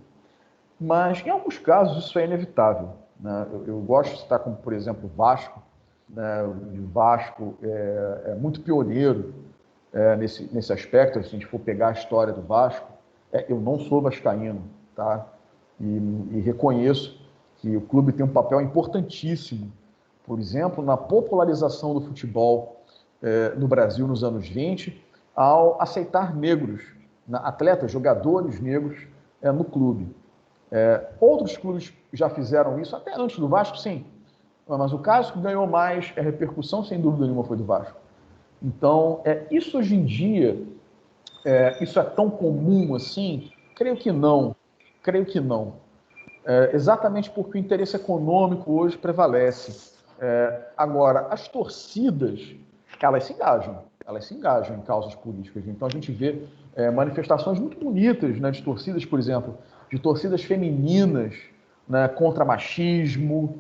Mas, em alguns casos, isso é inevitável, né? Eu gosto de citar como, por exemplo, o Vasco. Né? O Vasco é muito pioneiro nesse aspecto. Se a gente for pegar a história do Vasco, eu não sou vascaíno, tá? E reconheço que o clube tem um papel importantíssimo, por exemplo, na popularização do futebol no Brasil nos anos 20, ao aceitar negros, atletas, jogadores negros no clube. Outros clubes já fizeram isso, até antes do Vasco, sim. Mas o caso que ganhou mais repercussão, sem dúvida nenhuma, foi do Vasco. Então, isso hoje em dia, isso é tão comum assim? Creio que não. Exatamente porque o interesse econômico hoje prevalece. Agora, as torcidas, elas se engajam em causas políticas. Então, a gente vê manifestações muito bonitas, né, de torcidas, por exemplo, de torcidas femininas, né, contra machismo,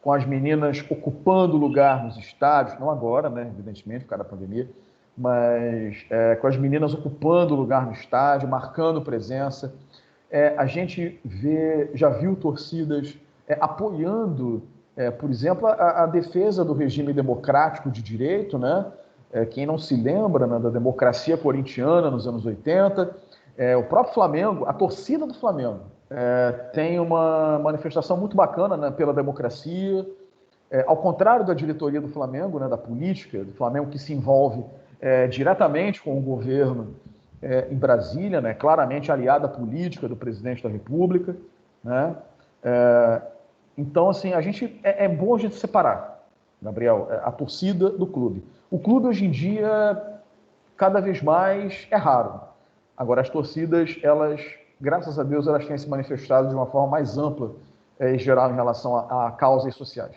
com as meninas ocupando lugar nos estádios, não agora, né, evidentemente, por causa da pandemia, mas com as meninas ocupando lugar no estádio, marcando presença. A gente já viu torcidas apoiando, por exemplo, a defesa do regime democrático de direito, né? Quem não se lembra, né, da democracia corintiana nos anos 80, o próprio Flamengo, a torcida do Flamengo, tem uma manifestação muito bacana, né, pela democracia, ao contrário da diretoria do Flamengo, né, da política do Flamengo, que se envolve diretamente com o governo em Brasília, né, claramente aliada à política do presidente da República, né? Então, assim, é bom a gente separar, Gabriel, a torcida do clube. O clube, hoje em dia, cada vez mais é raro. Agora, as torcidas, elas, graças a Deus, elas têm se manifestado de uma forma mais ampla e geral em relação a causas sociais.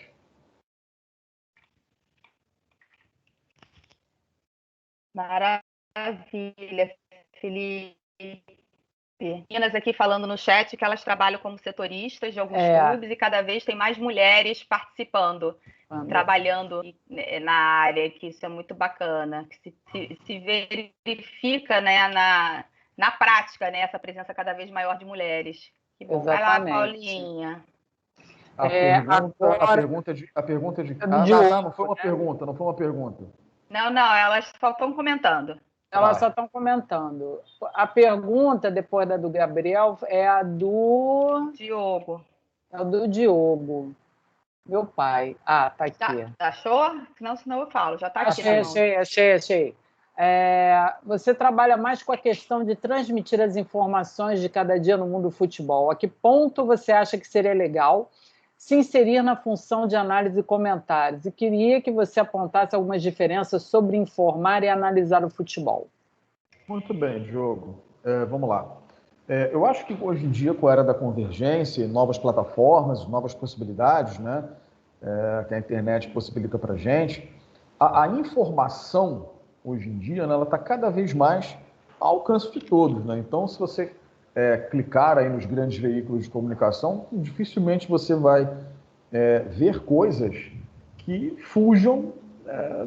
Maravilha, Felipe. Meninas aqui falando no chat que elas trabalham como setoristas de alguns clubes e cada vez tem mais mulheres participando, trabalhando na área, que isso é muito bacana, que se verifica, né, na prática, né, essa presença cada vez maior de mulheres. Que bom. Vai lá, Paulinha. A pergunta de... não foi uma pergunta, não foi uma pergunta. Não, elas só estão comentando. Elas só estão comentando. A pergunta, depois da do Gabriel, é a do... Diogo. É a do Diogo. Meu pai. Ah, tá aqui. Achou? Senão eu falo. Já tá aqui. Achei. Você trabalha mais com a questão de transmitir as informações de cada dia no mundo do futebol. A que ponto você acha que seria legal se inserir na função de análise e comentários? E queria que você apontasse algumas diferenças sobre informar e analisar o futebol. Muito bem, Diogo. Vamos lá. Eu acho que hoje em dia, com a era da convergência, novas plataformas, novas possibilidades, né, que a internet possibilita para a gente, a informação, hoje em dia, né, ela está cada vez mais ao alcance de todos. Né? Então, se você clicar aí nos grandes veículos de comunicação, dificilmente você vai ver coisas que fujam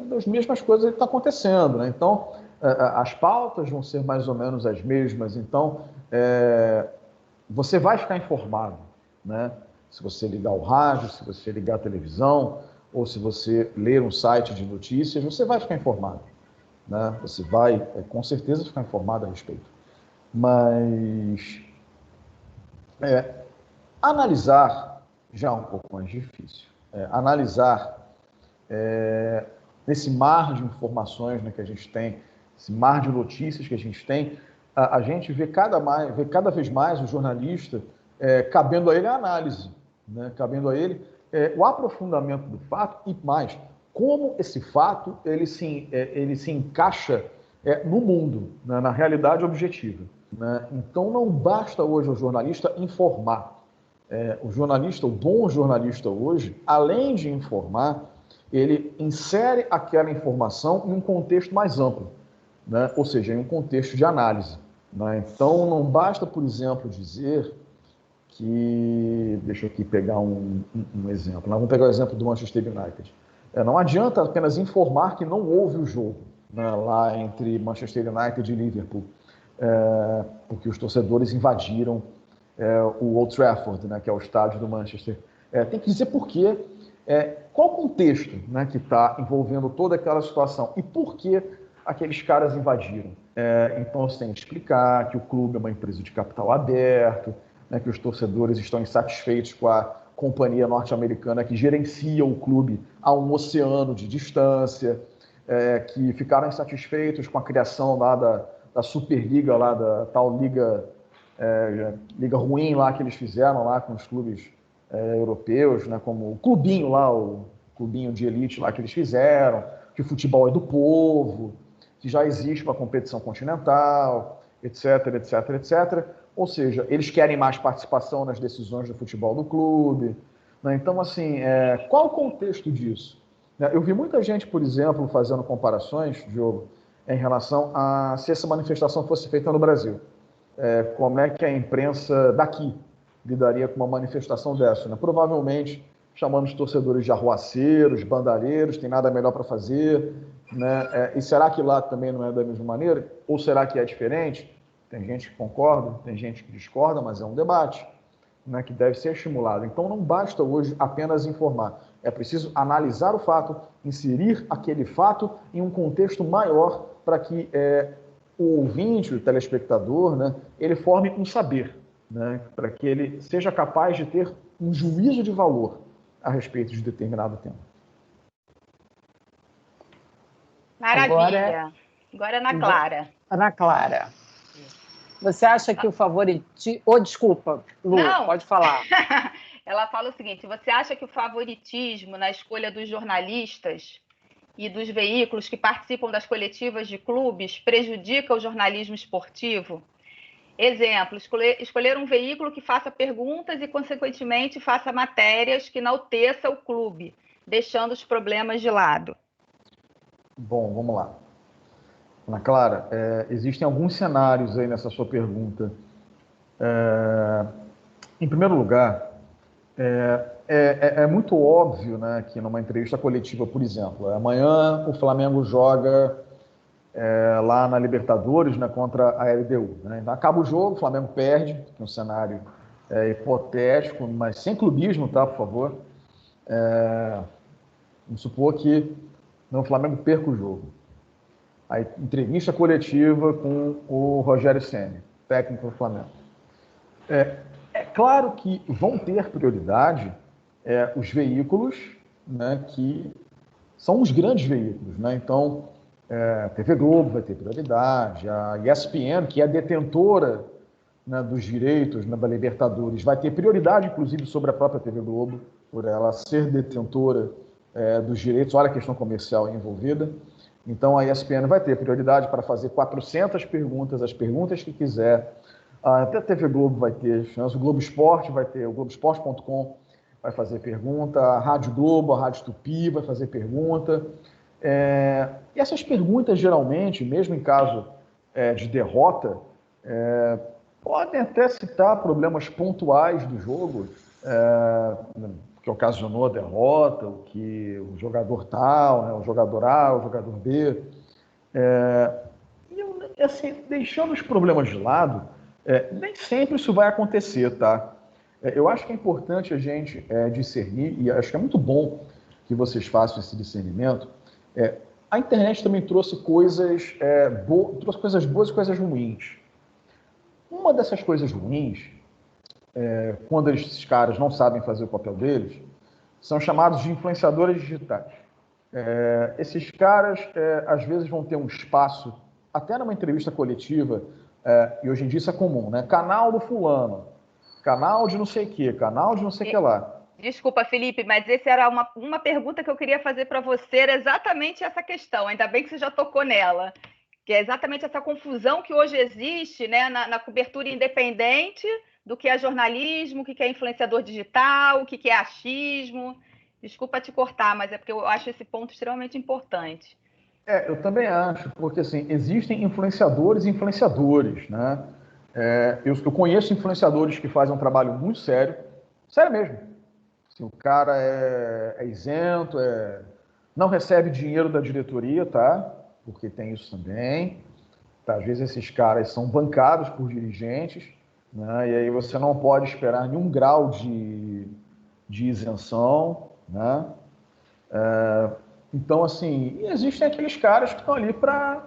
das mesmas coisas que estão acontecendo. Né? Então, as pautas vão ser mais ou menos as mesmas. Então, você vai ficar informado. Né? Se você ligar o rádio, se você ligar a televisão, ou se você ler um site de notícias, você vai ficar informado. Né? Você vai, com certeza, ficar informado a respeito. Mas analisar já é um pouco mais difícil. Analisar nesse mar de informações, né, que a gente tem, esse mar de notícias que a gente tem, a gente vê cada vez mais o jornalista cabendo a ele a análise, né, cabendo a ele o aprofundamento do fato e mais, como esse fato ele se encaixa no mundo, né, na realidade objetiva. Né? Então, não basta hoje o jornalista informar. O bom jornalista hoje, além de informar, ele insere aquela informação em um contexto mais amplo, né? Ou seja, em um contexto de análise. Né? Então, não basta, por exemplo, dizer que... Deixa eu aqui pegar um exemplo. Nós vamos pegar o exemplo do Manchester United. Não adianta apenas informar que não houve o jogo, né, lá entre Manchester United e Liverpool. Porque os torcedores invadiram o Old Trafford, né, que é o estádio do Manchester. Tem que dizer por quê, qual o contexto, né, que está envolvendo toda aquela situação e por que aqueles caras invadiram. Então, você tem que explicar que o clube é uma empresa de capital aberto, né, que os torcedores estão insatisfeitos com a companhia norte-americana que gerencia o clube a um oceano de distância, que ficaram insatisfeitos com a criação lá da Superliga, lá da tal liga ruim lá que eles fizeram lá com os clubes europeus, né, como o clubinho lá, o clubinho de elite lá que eles fizeram, que o futebol é do povo, que já existe uma competição continental, etc, etc, etc. Ou seja, eles querem mais participação nas decisões do futebol do clube. Né? Então, assim, qual o contexto disso? Eu vi muita gente, por exemplo, fazendo comparações, Diogo, em relação a se essa manifestação fosse feita no Brasil. Como é que a imprensa daqui lidaria com uma manifestação dessa? Né? Provavelmente chamando os torcedores de arruaceiros, bandalheiros, tem nada melhor para fazer. Né? E será que lá também não é da mesma maneira? Ou será que é diferente? Tem gente que concorda, tem gente que discorda, mas é um debate, né, que deve ser estimulado. Então não basta hoje apenas informar. É preciso analisar o fato, inserir aquele fato em um contexto maior para que o ouvinte, o telespectador, né, ele forme um saber, né, para que ele seja capaz de ter um juízo de valor a respeito de determinado tema. Maravilha. Agora Ana Clara. Ana Clara. Você acha que o favoritismo... desculpa, Lu, não. Pode falar. Ela fala o seguinte, você acha que o favoritismo na escolha dos jornalistas e dos veículos que participam das coletivas de clubes prejudica o jornalismo esportivo? Exemplo, escolher um veículo que faça perguntas e, consequentemente, faça matérias que enalteça o clube, deixando os problemas de lado. Bom, vamos lá. Ana Clara, existem alguns cenários aí nessa sua pergunta. Em primeiro lugar, é muito óbvio, né, que numa entrevista coletiva, por exemplo, amanhã o Flamengo joga lá na Libertadores, né, contra a LDU. Né? Então, acaba o jogo, o Flamengo perde, que é um cenário hipotético, mas sem clubismo, tá, por favor. Vamos supor que o Flamengo perca o jogo. A entrevista coletiva com o Rogério Ceni, técnico do Flamengo. É claro que vão ter prioridade os veículos, né, que são os grandes veículos. Né? Então, a TV Globo vai ter prioridade, a ESPN, que é a detentora, né, dos direitos, né, da Libertadores, vai ter prioridade, inclusive, sobre a própria TV Globo, por ela ser detentora dos direitos. Olha a questão comercial envolvida. Então, a ESPN vai ter prioridade para fazer 400 perguntas, as perguntas que quiser. Até a TV Globo vai ter chance, o Globo Esporte vai ter, o Globoesporte.com vai fazer pergunta, a Rádio Globo, a Rádio Tupi vai fazer pergunta. E essas perguntas, geralmente, mesmo em caso de derrota, podem até citar problemas pontuais do jogo, que ocasionou a derrota, o que o jogador tal, né, o jogador A, o jogador B. E assim, deixando os problemas de lado, nem sempre isso vai acontecer, tá? Eu acho que é importante a gente discernir, e acho que é muito bom que vocês façam esse discernimento. A internet também trouxe coisas boas e coisas ruins. Uma dessas coisas ruins, quando esses caras não sabem fazer o papel deles, são chamados de influenciadores digitais. Esses caras, às vezes, vão ter um espaço, até numa entrevista coletiva, e hoje em dia isso é comum, né? Canal do fulano, canal de não sei o quê, canal de não sei o que lá. Desculpa, Felipe, mas essa era uma pergunta que eu queria fazer para você, era exatamente essa questão, ainda bem que você já tocou nela, que é exatamente essa confusão que hoje existe, né, na cobertura independente do que é jornalismo, o que é influenciador digital, o que é achismo. Desculpa te cortar, mas é porque eu acho esse ponto extremamente importante. Eu também acho, porque assim, existem influenciadores e influenciadores, né? Eu conheço influenciadores que fazem um trabalho muito sério mesmo. Assim, o cara é isento, não recebe dinheiro da diretoria, tá? Porque tem isso também. Tá? Às vezes esses caras são bancados por dirigentes, né? E aí você não pode esperar nenhum grau de isenção, né? Então, assim, existem aqueles caras que estão ali para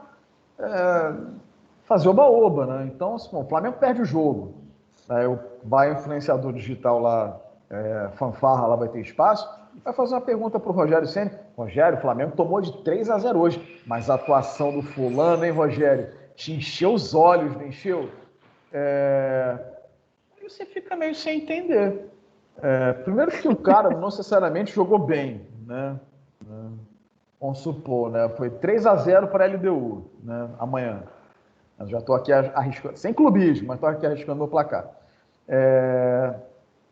fazer oba-oba, né? Então, assim, o Flamengo perde o jogo. Vai o influenciador digital lá, fanfarra lá, vai ter espaço, vai fazer uma pergunta para o Rogério Ceni. Rogério, o Flamengo tomou de 3-0 hoje, mas a atuação do fulano, hein, Rogério? Te encheu os olhos, não encheu? E você fica meio sem entender. Primeiro que o cara não necessariamente jogou bem, né? Vamos supor, né? Foi 3-0 para a LDU, né? Amanhã. Eu já estou aqui arriscando, sem clubismo, mas estou aqui arriscando o placar.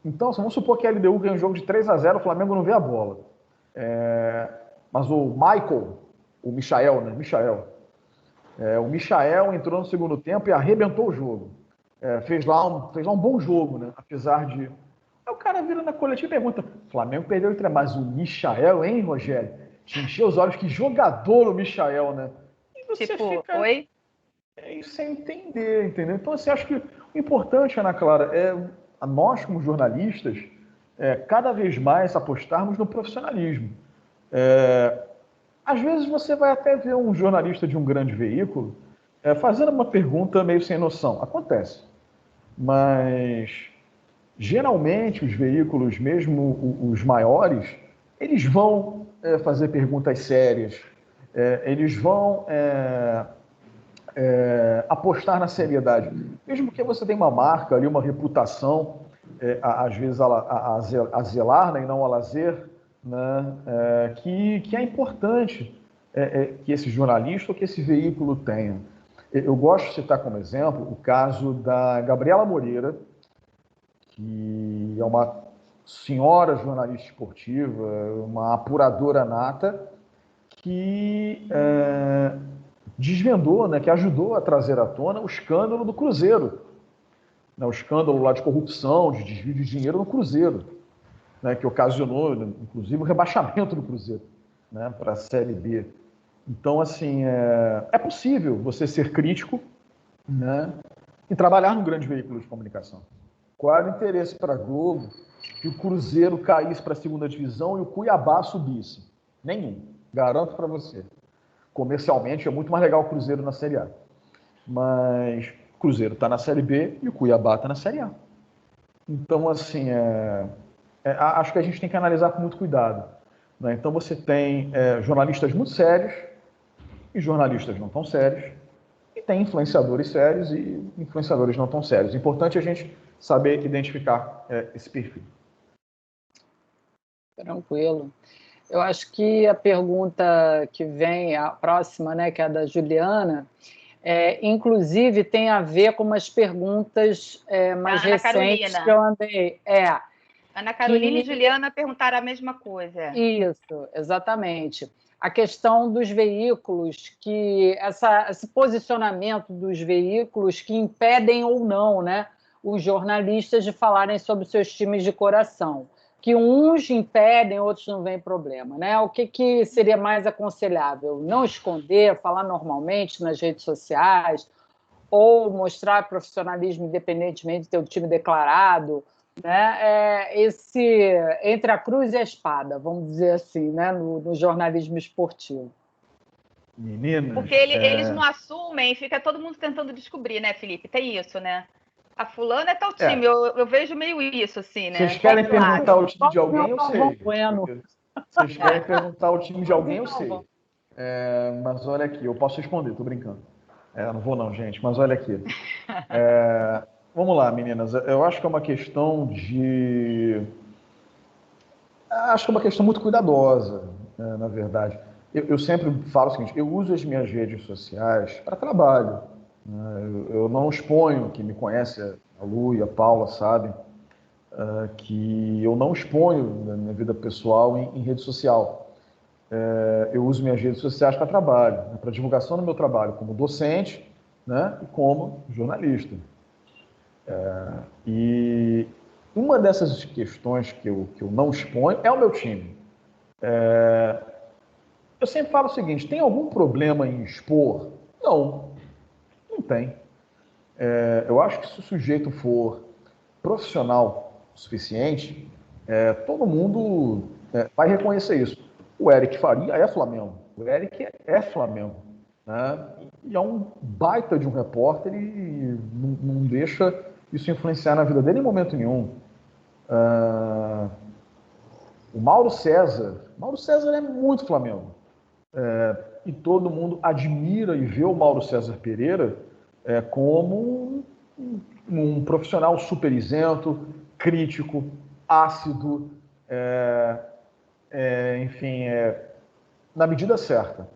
Então, vamos supor que a LDU ganha um jogo de 3-0, o Flamengo não vê a bola. Mas o Michael, né? O Michael entrou no segundo tempo e arrebentou o jogo. Fez lá um bom jogo, né? Apesar de... Aí o cara vira na coletiva e pergunta, Flamengo perdeu o treino, mas o Michael, hein, Rogério? Te encheu os olhos, que jogador o Michael, né? E você fica... Oi? Sem entender, entendeu? Então, assim, acho que o importante, Ana Clara, nós, como jornalistas, cada vez mais apostarmos no profissionalismo. Às vezes você vai até ver um jornalista de um grande veículo fazendo uma pergunta meio sem noção. Acontece. Mas, geralmente, os veículos, mesmo os maiores, eles vão fazer perguntas sérias, eles vão apostar na seriedade. Mesmo que você tenha uma marca ali, uma reputação, às vezes a zelar, né, e não a lazer, né, que é importante. que esse jornalista ou que esse veículo tenha. Eu gosto de citar como exemplo o caso da Gabriela Moreira, que é uma senhora jornalista esportiva, uma apuradora nata, que desvendou, né, que ajudou a trazer à tona o escândalo do Cruzeiro, né, o escândalo lá de corrupção, de desvio de dinheiro no Cruzeiro, né, que ocasionou, inclusive, o rebaixamento do Cruzeiro, né, para a Série B. Então, assim, é possível você ser crítico, né, e trabalhar num grande veículo de comunicação. Qual era o interesse para a Globo que o Cruzeiro caísse para a segunda divisão e o Cuiabá subisse? Nenhum. Garanto para você. Comercialmente é muito mais legal o Cruzeiro na Série A. Mas o Cruzeiro está na Série B e o Cuiabá está na Série A. Então, assim, acho que a gente tem que analisar com muito cuidado, né? Então, você tem jornalistas muito sérios e jornalistas não tão sérios, e tem influenciadores sérios e influenciadores não tão sérios. É importante a gente saber identificar esse perfil. Tranquilo. Eu acho que a pergunta que vem, a próxima, né, que é a da Juliana, inclusive tem a ver com umas perguntas mais recentes que eu andei. Ana Carolina e Juliana perguntaram a mesma coisa. Isso, exatamente. A questão dos veículos, esse posicionamento dos veículos que impedem ou não, né, os jornalistas de falarem sobre seus times de coração. Que uns impedem, outros não vem problema, né? O que seria mais aconselhável? Não esconder, falar normalmente nas redes sociais, ou mostrar profissionalismo independentemente de ter o time declarado, né? Entre a cruz e a espada, vamos dizer assim, né? No jornalismo esportivo. Meninas, porque eles não assumem, fica todo mundo tentando descobrir, né, Felipe? Tem isso, né? A fulana é tal time, eu vejo meio isso, assim, né? Vocês querem perguntar o time de alguém, eu sei. Vocês querem perguntar o time de alguém, eu sei. Mas olha aqui, eu posso responder, tô brincando. Não vou não, gente, mas olha aqui. Vamos lá, meninas. Eu acho que é uma questão Acho que é uma questão muito cuidadosa, né, na verdade. Eu sempre falo o seguinte, eu uso as minhas redes sociais para trabalho. Eu não exponho, quem me conhece, a Lu e a Paula sabem, que eu não exponho na minha vida pessoal em rede social. Eu uso minhas redes sociais para trabalho, né, para divulgação do meu trabalho como docente, né, e como jornalista. E uma dessas questões que eu não exponho é o meu time. Eu sempre falo o seguinte, tem algum problema em expor? Não tem. Eu acho que se o sujeito for profissional o suficiente, todo mundo vai reconhecer isso. O Eric Faria é Flamengo. O Eric é Flamengo. Né? E é um baita de um repórter e não deixa isso influenciar na vida dele em momento nenhum. O Mauro César é muito Flamengo. E todo mundo admira e vê o Mauro César Pereira como um profissional super isento, crítico, ácido, enfim, na medida certa.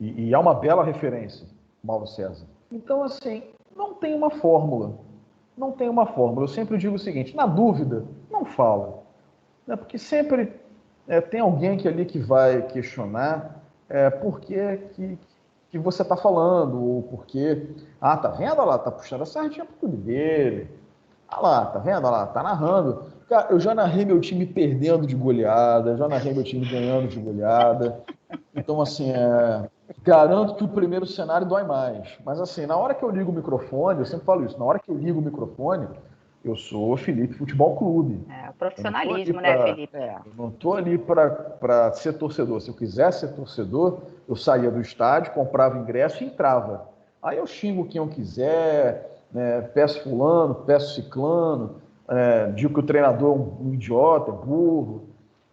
E é uma bela referência, Mauro César. Então, assim, não tem uma fórmula. Não tem uma fórmula. Eu sempre digo o seguinte, na dúvida, não fala. Né? Porque sempre tem alguém ali que vai questionar por que você está falando, ou porque, tá vendo, olha lá, tá puxando a sardinha pro clube dele. Lá, tá vendo, olha lá, tá narrando. Cara, eu já narrei meu time perdendo de goleada, já narrei meu time ganhando de goleada. Então, assim, garanto que o primeiro cenário dói mais. Mas, assim, na hora que eu ligo o microfone, eu sempre falo isso, na hora que eu ligo o microfone, eu sou Felipe Futebol Clube. Profissionalismo, né, Felipe? Eu não estou ali para ser torcedor. Se eu quisesse ser torcedor, eu saía do estádio, comprava ingresso e entrava. Aí eu xingo quem eu quiser, né, peço fulano, peço ciclano, digo que o treinador é um idiota, é burro,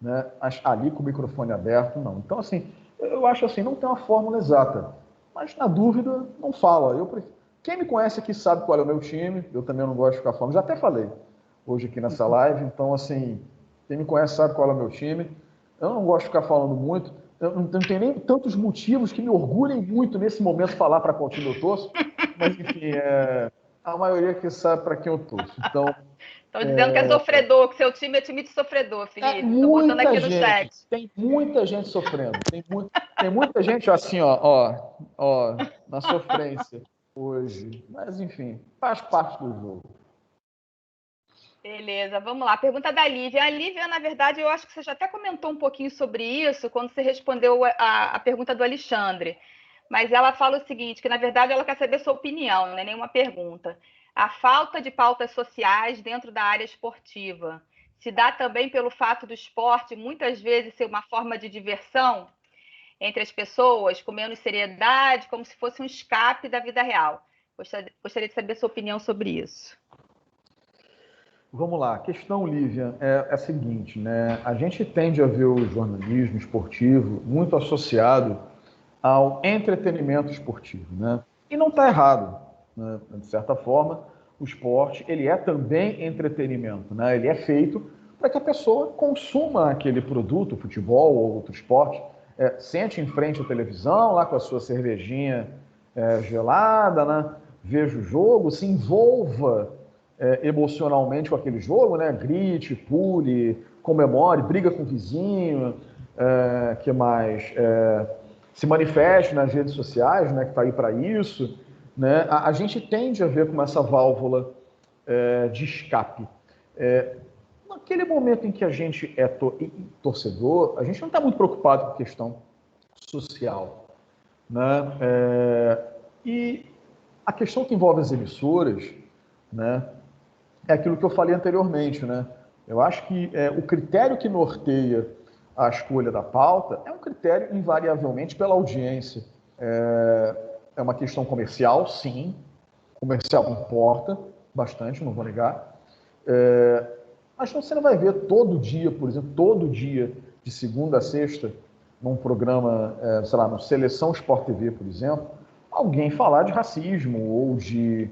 né, ali com o microfone aberto, não. Então, assim, eu acho assim, não tem uma fórmula exata. Mas, na dúvida, não fala. Quem me conhece aqui sabe qual é o meu time, eu também não gosto de ficar falando, já até falei hoje aqui nessa live, então, assim, quem me conhece sabe qual é o meu time. Eu não gosto de ficar falando muito, Eu não tenho nem tantos motivos que me orgulhem muito nesse momento falar para qual time eu torço, mas, enfim, a maioria que sabe para quem eu torço. Então, estão dizendo que é sofredor, que seu time é time de sofredor, Felipe. Estou botando aqui no chat. Tem muita gente sofrendo. Tem muita gente assim, ó, na sofrência hoje. Mas, enfim, faz parte do jogo. Beleza, vamos lá. Pergunta da Lívia. A Lívia, na verdade, eu acho que você já até comentou um pouquinho sobre isso quando você respondeu a pergunta do Alexandre. Mas ela fala o seguinte, que na verdade ela quer saber sua opinião, não é nenhuma pergunta. A falta de pautas sociais dentro da área esportiva se dá também pelo fato do esporte muitas vezes ser uma forma de diversão entre as pessoas, com menos seriedade, como se fosse um escape da vida real. Gostaria de saber sua opinião sobre isso. Vamos lá, a questão, Lívia, é a seguinte, né? A gente tende a ver o jornalismo esportivo muito associado ao entretenimento esportivo, né? E não está errado, né? De certa forma, o esporte ele é também entretenimento, né? Ele é feito para que a pessoa consuma aquele produto, futebol ou outro esporte, sente em frente à televisão, lá com a sua cervejinha gelada, né? Veja o jogo, se envolva emocionalmente com aquele jogo, né? Grite, pule, comemore, briga com o vizinho, que mais? Se manifeste nas redes sociais, né? Que está aí para isso, né? A gente tende a ver como essa válvula de escape. Naquele momento em que a gente é torcedor, a gente não está muito preocupado com a questão social, né? E a questão que envolve as emissoras, né? É aquilo que eu falei anteriormente, né? Eu acho que o critério que norteia a escolha da pauta é um critério invariavelmente pela audiência. É uma questão comercial, sim. Comercial importa bastante, não vou negar. Mas você não vai ver todo dia, por exemplo, todo dia, de segunda a sexta, num programa, sei lá, no Seleção Sport TV, por exemplo, alguém falar de racismo ou de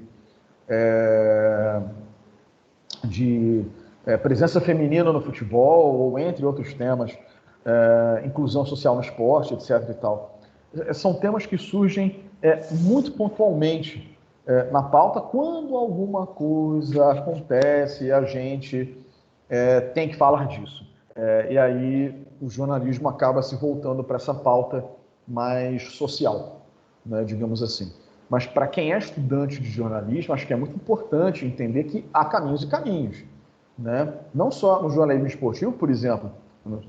presença feminina no futebol, ou entre outros temas, inclusão social no esporte, etc. e tal. São temas que surgem muito pontualmente na pauta quando alguma coisa acontece e a gente tem que falar disso. E aí o jornalismo acaba se voltando para essa pauta mais social, né, digamos assim. Mas para quem é estudante de jornalismo, acho que é muito importante entender que há caminhos e caminhos, né? Não só no jornalismo esportivo, por exemplo,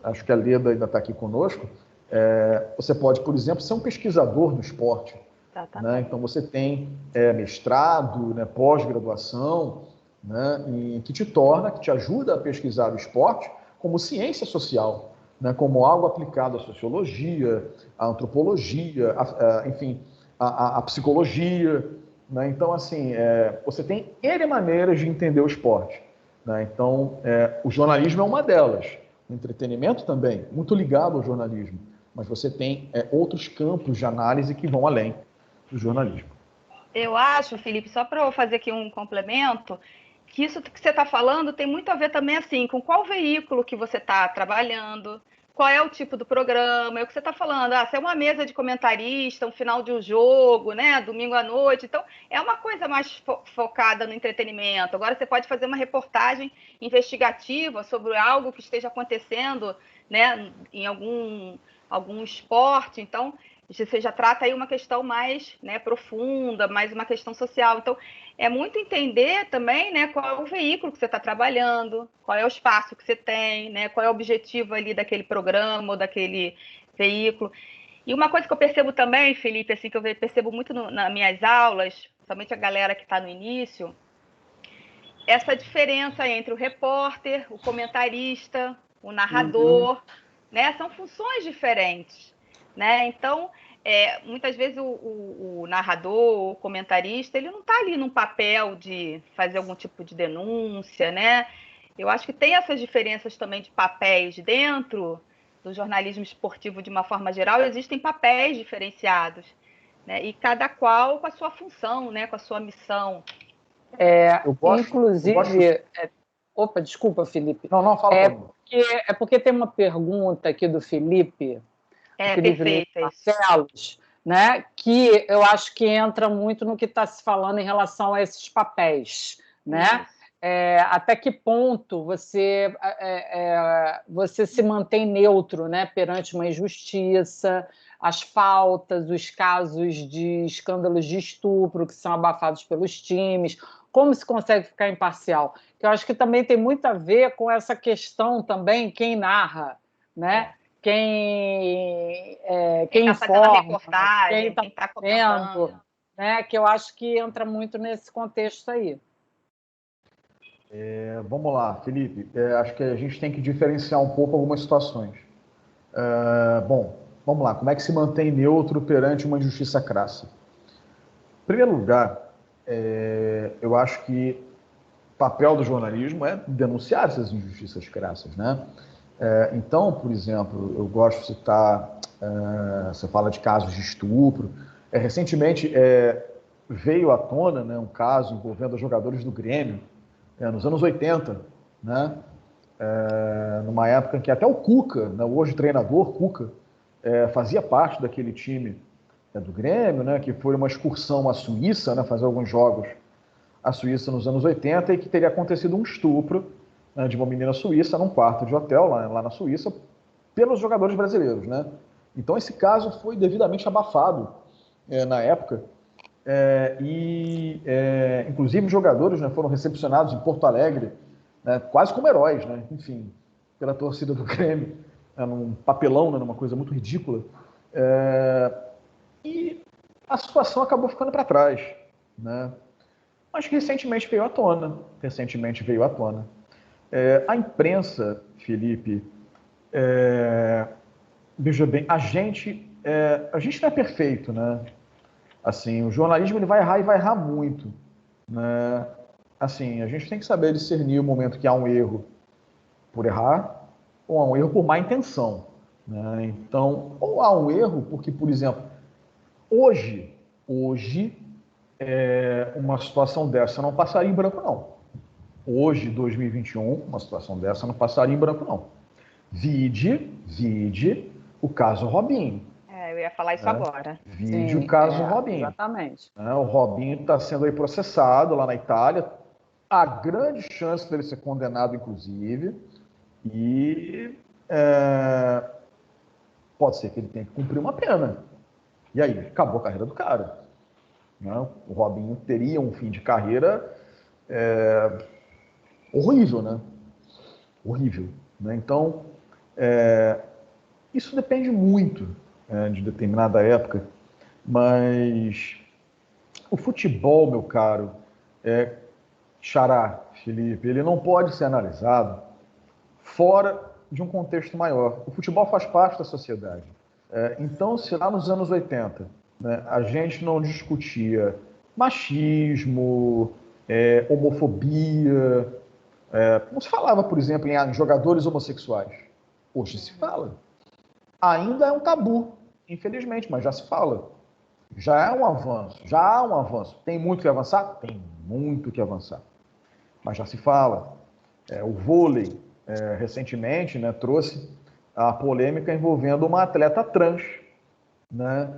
acho que a Leda ainda está aqui conosco, você pode, por exemplo, ser um pesquisador do esporte. Né? Então você tem mestrado, né, pós-graduação, né, que te ajuda a pesquisar o esporte como ciência social, né, como algo aplicado à sociologia, à antropologia, enfim, à psicologia, né? Então, assim, você tem N maneiras de entender o esporte, né? Então, o jornalismo é uma delas, o entretenimento também, muito ligado ao jornalismo, mas você tem outros campos de análise que vão além do jornalismo. Eu acho, Felipe, só para eu fazer aqui um complemento, que isso que você está falando tem muito a ver também assim com qual veículo que você está trabalhando, qual é o tipo do programa, é o que você está falando, se é uma mesa de comentarista, um final de um jogo, né, domingo à noite, então é uma coisa mais focada no entretenimento. Agora você pode fazer uma reportagem investigativa sobre algo que esteja acontecendo, né, em algum esporte, então você já trata aí uma questão mais, né, profunda, mais uma questão social. Então, é muito entender também, né, qual é o veículo que você está trabalhando, qual é o espaço que você tem, né, qual é o objetivo ali daquele programa ou daquele veículo. E uma coisa que eu percebo também, Felipe, assim, que eu percebo muito nas minhas aulas, somente a galera que está no início, essa diferença entre o repórter, o comentarista, o narrador, né, são funções diferentes. Né? Então, muitas vezes o narrador, o comentarista, ele não está ali num papel de fazer algum tipo de denúncia, né? Eu acho que tem essas diferenças também de papéis dentro do jornalismo esportivo de uma forma geral, existem papéis diferenciados, né? E cada qual com a sua função, né? Com a sua missão. Inclusive... Opa, desculpa, Felipe. Não, fala. Porque tem uma pergunta aqui do Felipe Felipe Barcelos, né? Que eu acho que entra muito no que está se falando em relação a esses papéis, né? Até que ponto você se mantém neutro, né, perante uma injustiça, as faltas, os casos de escândalos de estupro que são abafados pelos times, como se consegue ficar imparcial? Que eu acho que também tem muito a ver com essa questão também, quem narra, né? Quem informa, quem está vendo, né? Que eu acho que entra muito nesse contexto aí. Vamos lá, Felipe. Acho que a gente tem que diferenciar um pouco algumas situações. Bom, vamos lá. Como é que se mantém neutro perante uma injustiça crassa? Em primeiro lugar, eu acho que o papel do jornalismo é denunciar essas injustiças crassas, né? Então, por exemplo, eu gosto de citar, você fala de casos de estupro. Recentemente veio à tona, né, um caso envolvendo os jogadores do Grêmio, nos anos 80, né? Numa época em que até o Cuca, né, o hoje treinador Cuca, fazia parte daquele time do Grêmio, né, que foi uma excursão à Suíça, né, fazer alguns jogos à Suíça nos anos 80, e que teria acontecido um estupro, né, de uma menina suíça num quarto de hotel lá na Suíça pelos jogadores brasileiros, né? Então esse caso foi devidamente abafado na época, inclusive os jogadores, né, foram recepcionados em Porto Alegre, né, quase como heróis, né? Enfim, pela torcida do Grêmio, num papelão, né, numa coisa muito ridícula, e a situação acabou ficando para trás, né? Mas que recentemente veio à tona. A imprensa, Felipe, veja bem, a gente não é perfeito, né? Assim, o jornalismo ele vai errar e vai errar muito, né? Assim, a gente tem que saber discernir o momento que há um erro por errar ou há um erro por má intenção, né? Então, ou há um erro porque, por exemplo, hoje uma situação dessa não passaria em branco, não. Hoje, 2021, uma situação dessa não passaria em branco, não. Vide o caso Robinho. Eu ia falar isso agora. Vide o caso Robinho. Exatamente. O Robinho está sendo aí processado lá na Itália. Há grande chance dele ser condenado, inclusive. E pode ser que ele tenha que cumprir uma pena. E aí, acabou a carreira do cara. O Robinho teria um fim de carreira horrível, né? Horrível. Né? Então, isso depende muito de determinada época, mas o futebol, meu caro, Xará, Felipe, ele não pode ser analisado fora de um contexto maior. O futebol faz parte da sociedade. Então, se lá nos anos 80, né, a gente não discutia machismo, homofobia, não se falava, por exemplo, em jogadores homossexuais. Hoje se fala. Ainda é um tabu, infelizmente, mas já se fala. Já há um avanço. Tem muito que avançar? Tem muito que avançar. Mas já se fala. O vôlei, recentemente, né, trouxe a polêmica envolvendo uma atleta trans, né,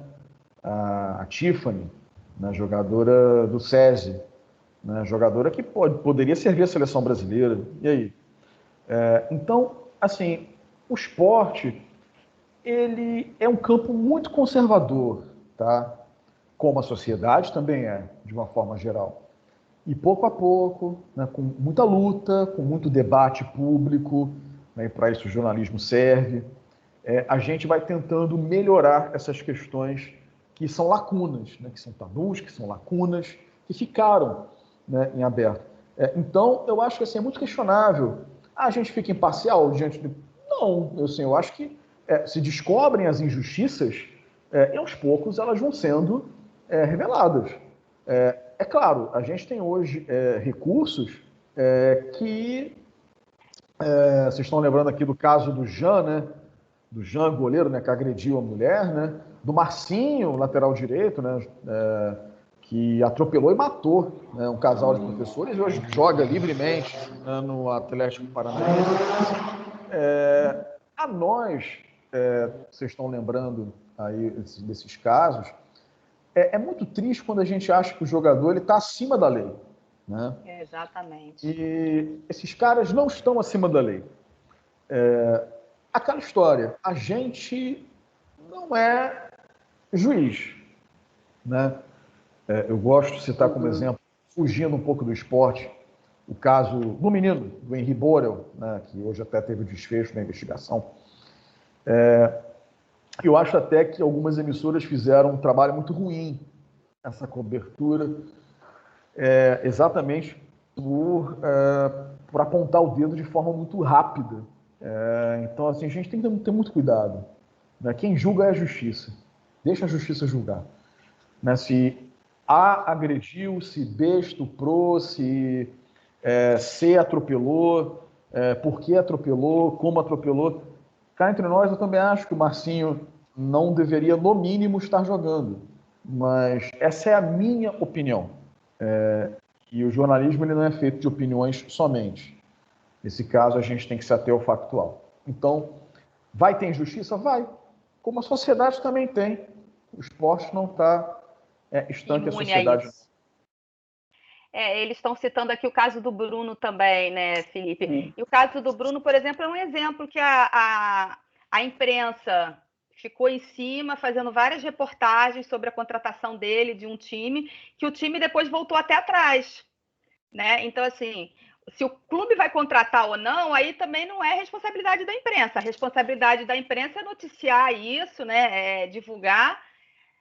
a Tiffany, né, jogadora do SESI, né, jogadora que poderia servir a seleção brasileira. E aí? Então, assim, o esporte, ele é um campo muito conservador, tá? Como a sociedade também de uma forma geral. E pouco a pouco, né, com muita luta, com muito debate público, né, e para isso o jornalismo serve, a gente vai tentando melhorar essas questões que são lacunas, né, que são tabus, que são lacunas, que ficaram, né, em aberto. Então, eu acho que assim, é muito questionável. A gente fica imparcial diante de... Não, eu acho que se descobrem as injustiças, e aos poucos elas vão sendo reveladas. É claro, a gente tem hoje recursos que... vocês estão lembrando aqui do caso do Jean, né? Do Jean, goleiro, né, que agrediu a mulher, né? Do Marcinho, lateral direito, né? Que atropelou e matou, né, um casal de professores e hoje joga livremente, né, no Atlético Paranaense. A nós, vocês estão lembrando aí desses casos, é muito triste quando a gente acha que o jogador está acima da lei, né? Exatamente. E esses caras não estão acima da lei. Aquela história, a gente não é juiz, né? Eu gosto de citar como exemplo, fugindo um pouco do esporte, o caso do menino, do Henry Borel, né, que hoje até teve o desfecho da investigação. Eu acho até que algumas emissoras fizeram um trabalho muito ruim nessa cobertura, exatamente por apontar o dedo de forma muito rápida. Então, assim, a gente tem que ter muito cuidado, né? Quem julga é a justiça. Deixa a justiça julgar. Né? Se A agrediu, se B estuprou, se C atropelou, por que atropelou, como atropelou. Cá entre nós, eu também acho que o Marcinho não deveria, no mínimo, estar jogando. Mas essa é a minha opinião. E o jornalismo ele não é feito de opiniões somente. Nesse caso, a gente tem que se ater ao factual. Então, vai ter injustiça? Vai. Como a sociedade também tem. O esporte não está estanque à sociedade. Eles estão citando aqui o caso do Bruno também, né, Felipe? Sim. E o caso do Bruno, por exemplo, é um exemplo que a imprensa ficou em cima, fazendo várias reportagens sobre a contratação dele, de um time, que o time depois voltou até atrás, né? Então, assim, se o clube vai contratar ou não, aí também não é responsabilidade da imprensa. A responsabilidade da imprensa é noticiar isso, né? Divulgar.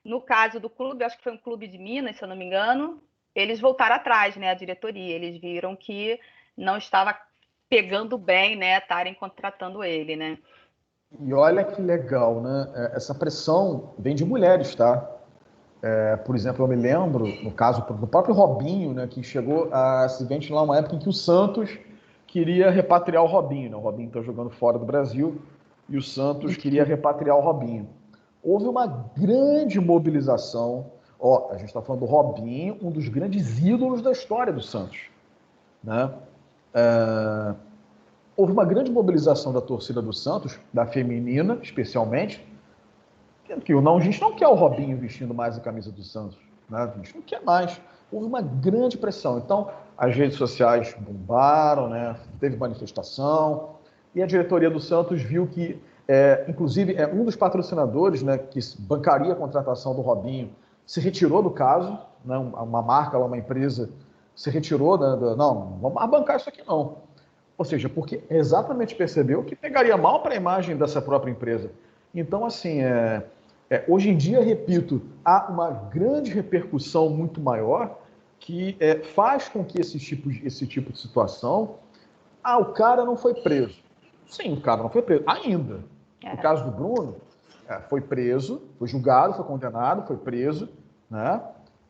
No caso do clube, acho que foi um clube de Minas, se eu não me engano, eles voltaram atrás, né? A diretoria. Eles viram que não estava pegando bem, né? Estarem contratando ele, né? E olha que legal, né? Essa pressão vem de mulheres, tá? Por exemplo, eu me lembro, no caso do próprio Robinho, né, que chegou a se ventilar uma época em que o Santos queria repatriar o Robinho. Né? O Robinho está jogando fora do Brasil e o Santos queria repatriar o Robinho. Houve uma grande mobilização. A gente está falando do Robinho, um dos grandes ídolos da história do Santos. Né? Houve uma grande mobilização da torcida do Santos, da feminina especialmente, que a gente não quer o Robinho vestindo mais a camisa do Santos, né? A gente não quer mais. Houve uma grande pressão. Então, as redes sociais bombaram, né? Teve manifestação, e a diretoria do Santos viu que, inclusive, um dos patrocinadores, né, que bancaria a contratação do Robinho se retirou do caso, né? Uma marca, uma empresa, se retirou, né? Não vamos bancar isso aqui não. Ou seja, porque exatamente percebeu que pegaria mal para a imagem dessa própria empresa. Então, assim, hoje em dia, repito, há uma grande repercussão muito maior que faz com que esse tipo de situação... o cara não foi preso. Sim, o cara não foi preso, ainda. No caso do Bruno, foi preso, foi julgado, foi condenado, foi preso, né?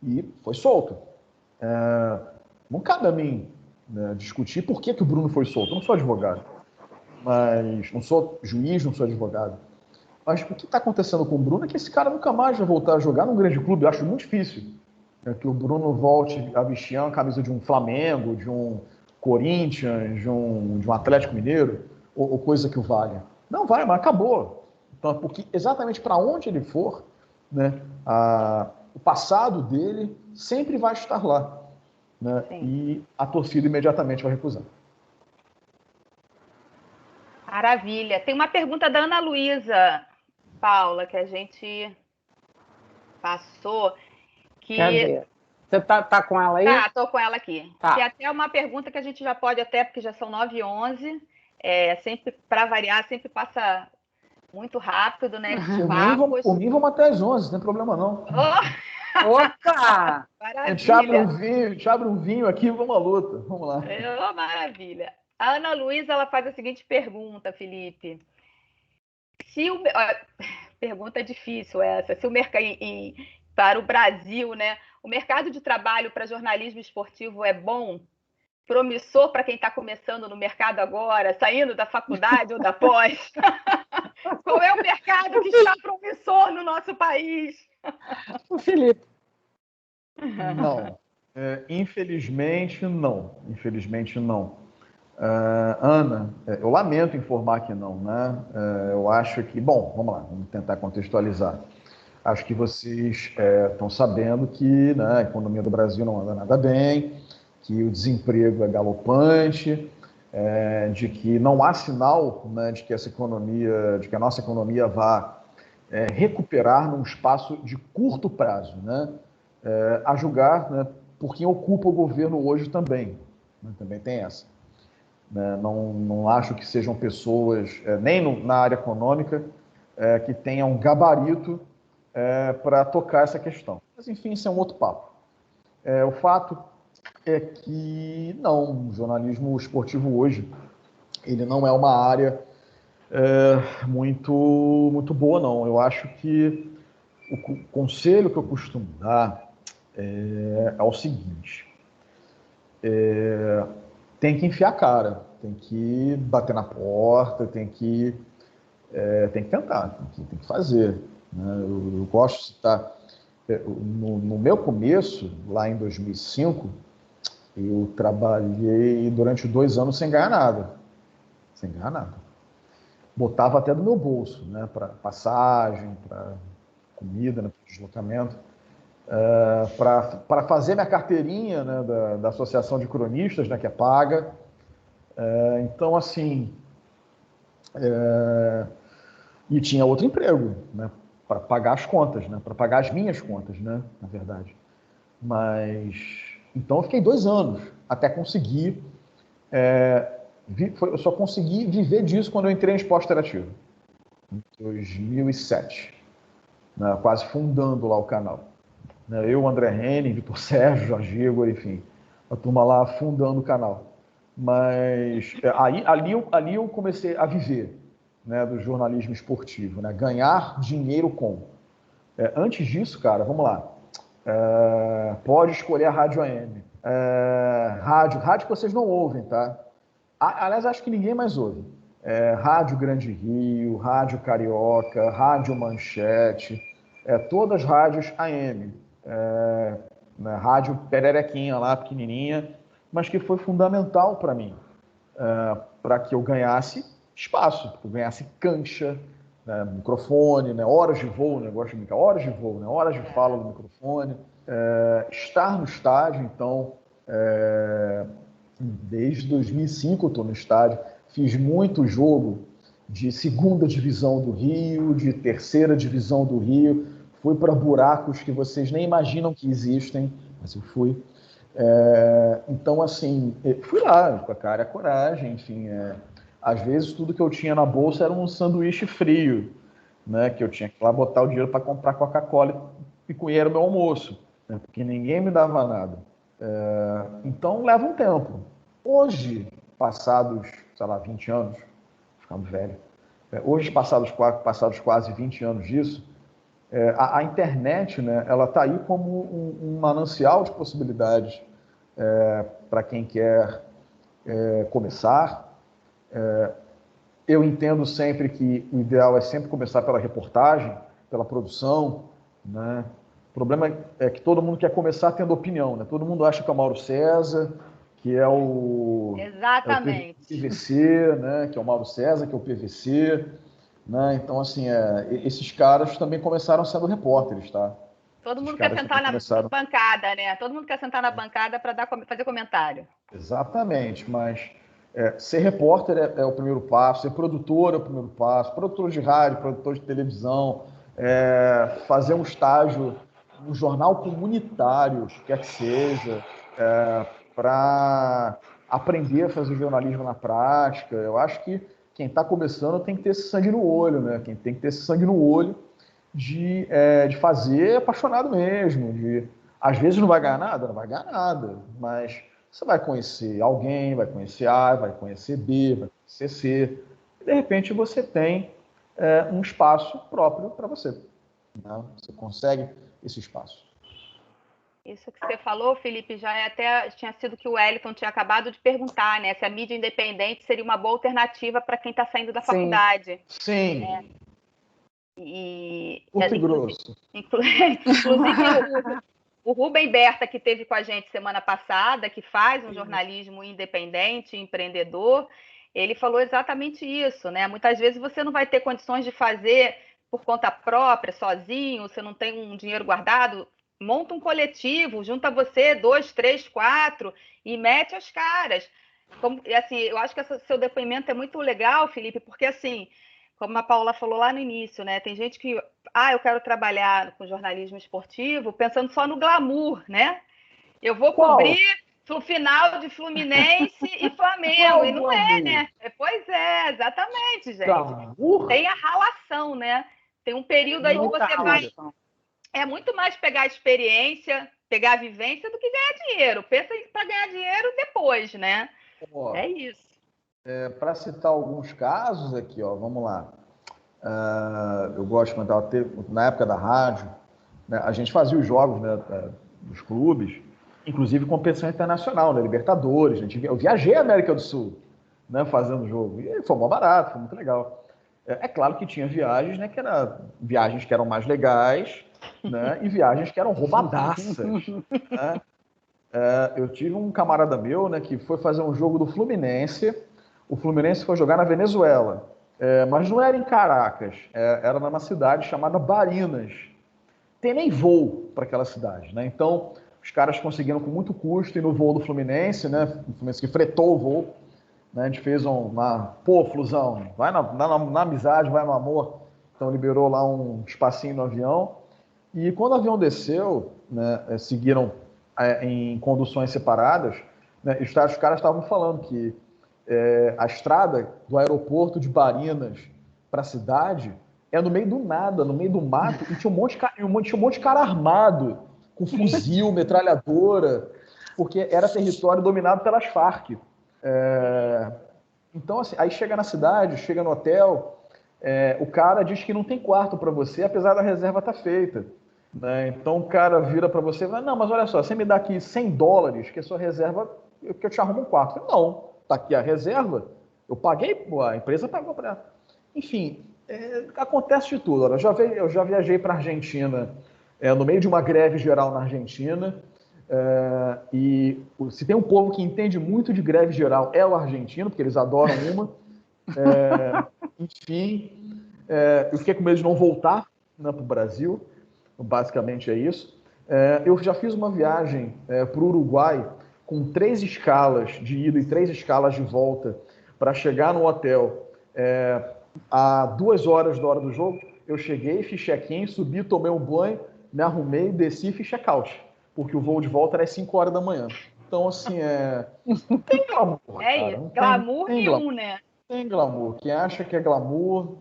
E foi solto. Não cabe a mim, né, discutir por que o Bruno foi solto. Eu não sou advogado, mas não sou juiz, não sou advogado. Mas o que está acontecendo com o Bruno é que esse cara nunca mais vai voltar a jogar num grande clube. Eu acho muito difícil que o Bruno volte a vestir a camisa de um Flamengo, de um Corinthians, de um Atlético Mineiro, ou coisa que o valha. Não vai, mas acabou. Então, porque exatamente para onde ele for, né, o passado dele sempre vai estar lá. Né, e a torcida imediatamente vai recusar. Maravilha. Tem uma pergunta da Ana Luísa, Paula, que a gente passou. Cadê? Você tá com ela aí? Tá, estou com ela aqui. Tá. Que é até uma pergunta que a gente já pode até, porque já são 9h11, sempre, para variar, sempre passa muito rápido, né? Por mim, vamos até às 11, não tem problema não. Opa! A gente abre um vinho aqui e vamos à luta. Vamos lá. Maravilha. A Ana Luísa, ela faz a seguinte pergunta, Felipe. Pergunta difícil essa. Se o mercado para o Brasil, né? O mercado de trabalho para jornalismo esportivo é bom? Promissor para quem está começando no mercado agora, saindo da faculdade ou da pós? Qual é o mercado que está promissor no nosso país? O Felipe. Não. Infelizmente, não. Infelizmente, não. Ana, eu lamento informar que não, né? Eu acho que, bom, vamos lá, vamos tentar contextualizar. Acho que vocês estão sabendo que, né, a economia do Brasil não anda nada bem, que o desemprego é galopante, de que não há sinal, né, de que a nossa economia vá recuperar num espaço de curto prazo, né? A julgar, né, por quem ocupa o governo hoje também, né? Também tem essa. Não acho que sejam pessoas, nem na área econômica, que tenham gabarito para tocar essa questão. Mas, enfim, isso é um outro papo. O fato é que, não, o jornalismo esportivo hoje, ele não é uma área muito boa, não. Eu acho que o conselho que eu costumo dar é o seguinte: tem que enfiar a cara, tem que bater na porta, tem que tentar, tem que fazer. Né? Eu gosto de citar, no meu começo, lá em 2005, eu trabalhei durante 2 anos sem ganhar nada. Sem ganhar nada. Botava até do meu bolso, né? Para passagem, para comida, né? Para deslocamento. Para fazer minha carteirinha, né? da Associação de Cronistas, né? Que é paga. Então, assim... E tinha outro emprego, né? Para pagar as contas, né? Para pagar as minhas contas, né? Na verdade. Mas... Então, eu fiquei 2 anos até conseguir... eu só consegui viver disso quando eu entrei em esporte interativo, em 2007, né? Quase fundando lá o canal. Eu, André Henning, Vitor Sérgio, Jorge Igor, enfim, a turma lá fundando o canal. Mas ali eu comecei a viver, né, do jornalismo esportivo, né, ganhar dinheiro com. Antes disso, cara, vamos lá. Pode escolher a rádio AM. Rádio que vocês não ouvem, tá? Aliás, acho que ninguém mais ouve. Rádio Grande Rio, Rádio Carioca, Rádio Manchete, todas rádios AM. Né, rádio pererequinha lá, pequenininha, mas que foi fundamental para mim, para que eu ganhasse espaço, que eu ganhasse cancha, né, microfone, né, horas de voo, né, gosto de brincar, horas de voo, né, horas de fala no microfone, estar no estádio. Então, desde 2005 eu estou no estádio, fiz muito jogo de segunda divisão do Rio, de terceira divisão do Rio, fui para buracos que vocês nem imaginam que existem, mas eu fui. Então, assim, fui lá com a cara e a coragem, enfim. Às vezes tudo que eu tinha na bolsa era um sanduíche frio, né, que eu tinha que ir lá botar o dinheiro para comprar Coca-Cola e com ele era o meu almoço, né, porque ninguém me dava nada. Então leva um tempo. Hoje, passados, sei lá, 20 anos, ficamos velhos, hoje passados quase 20 anos disso, a internet, né, ela está aí como um manancial de possibilidades para quem quer começar. Eu entendo sempre que o ideal é sempre começar pela reportagem, pela produção, né? O problema é que todo mundo quer começar tendo opinião, né? Todo mundo acha que é o Mauro César, que é o PVC, né? Que é o Mauro César, que é o PVC, né? Então, assim, esses caras também começaram sendo repórteres, tá? Todo mundo quer sentar na bancada, né? Todo mundo quer sentar na bancada para fazer comentário. Exatamente, mas ser repórter é o primeiro passo, ser produtor é o primeiro passo, produtor de rádio, produtor de televisão, fazer um estágio no jornal comunitário, quer que seja, para aprender a fazer jornalismo na prática. Eu acho que quem está começando tem que ter esse sangue no olho, né? Quem tem que ter esse sangue no olho de fazer apaixonado mesmo. Às vezes não vai ganhar nada, não vai ganhar nada, mas você vai conhecer alguém, vai conhecer A, vai conhecer B, vai conhecer C, e de repente você tem um espaço próprio para você. Né? Você consegue esse espaço. Isso que você falou, Felipe, já até tinha sido que o Wellington tinha acabado de perguntar, né? Se a mídia independente seria uma boa alternativa para quem está saindo da faculdade. Sim. E Curto e grosso. Inclusive, O Rubem Berta, que esteve com a gente semana passada, que faz um jornalismo independente, empreendedor, ele falou exatamente isso, né? Muitas vezes você não vai ter condições de fazer por conta própria, sozinho, você não tem um dinheiro guardado, monta um coletivo, junta você, 2, 3, 4 e mete as caras. Assim, eu acho que seu depoimento é muito legal, Felipe, porque assim, como a Paula falou lá no início, né? Tem gente que, eu quero trabalhar com jornalismo esportivo pensando só no glamour, né? Eu vou cobrir o final de Fluminense e Flamengo, e não é, né? Pois é, exatamente, gente. Glamour? Tem a ralação, né? Tem um período aí que você vai... É muito mais pegar a experiência, pegar a vivência do que ganhar dinheiro. Pensa para ganhar dinheiro depois, né? É isso. Para citar alguns casos aqui, vamos lá. Eu gosto de comentar, na época da rádio, né, a gente fazia os jogos, né, dos clubes, inclusive competição internacional, né, Libertadores. Eu viajei à América do Sul, né, fazendo o jogo. E foi mó barato, foi muito legal. É claro que tinha viagens, né, viagens que eram mais legais, né, e viagens que eram roubadaças. Né? Eu tive um camarada meu, né, que foi fazer um jogo do Fluminense. O Fluminense foi jogar na Venezuela, mas não era em Caracas, era numa cidade chamada Barinas. Tem nem voo para aquela cidade, né? Então, os caras conseguiram com muito custo ir no voo do Fluminense, né? O Fluminense que fretou o voo, né? A gente fez pô, Flusão, vai na amizade, vai no amor. Então, liberou lá um espacinho no avião. E quando o avião desceu, né, seguiram em conduções separadas, né, os caras estavam falando que a estrada do aeroporto de Barinas para a cidade é no meio do nada, no meio do mato, e tinha um monte de cara armado, com fuzil, metralhadora, porque era território dominado pelas Farc. Então, assim, aí chega na cidade, chega no hotel, o cara diz que não tem quarto para você, apesar da reserva estar feita. Né? Então o cara vira para você e fala, não, mas olha só, você me dá aqui $100, que é a sua reserva, que eu te arrumo um quarto. Eu falo, não, tá aqui a reserva, eu paguei, a empresa pagou para ela. Enfim, acontece de tudo. Olha, eu já viajei para a Argentina, no meio de uma greve geral na Argentina, e se tem um povo que entende muito de greve geral é o argentino, porque eles adoram uma. Enfim, eu fiquei com medo de não voltar, né, para o Brasil. Basicamente é isso. Eu já fiz uma viagem para o Uruguai com 3 escalas de ida e 3 escalas de volta para chegar no hotel a 2 horas da hora do jogo. Eu cheguei, fiz check-in, subi, tomei um banho, me arrumei, desci e fiz check-out, porque o voo de volta era às 5 horas da manhã. Então, assim, não tem glamour, cara. Isso, glamour nenhum, né? Tem glamour. Quem acha que é glamour,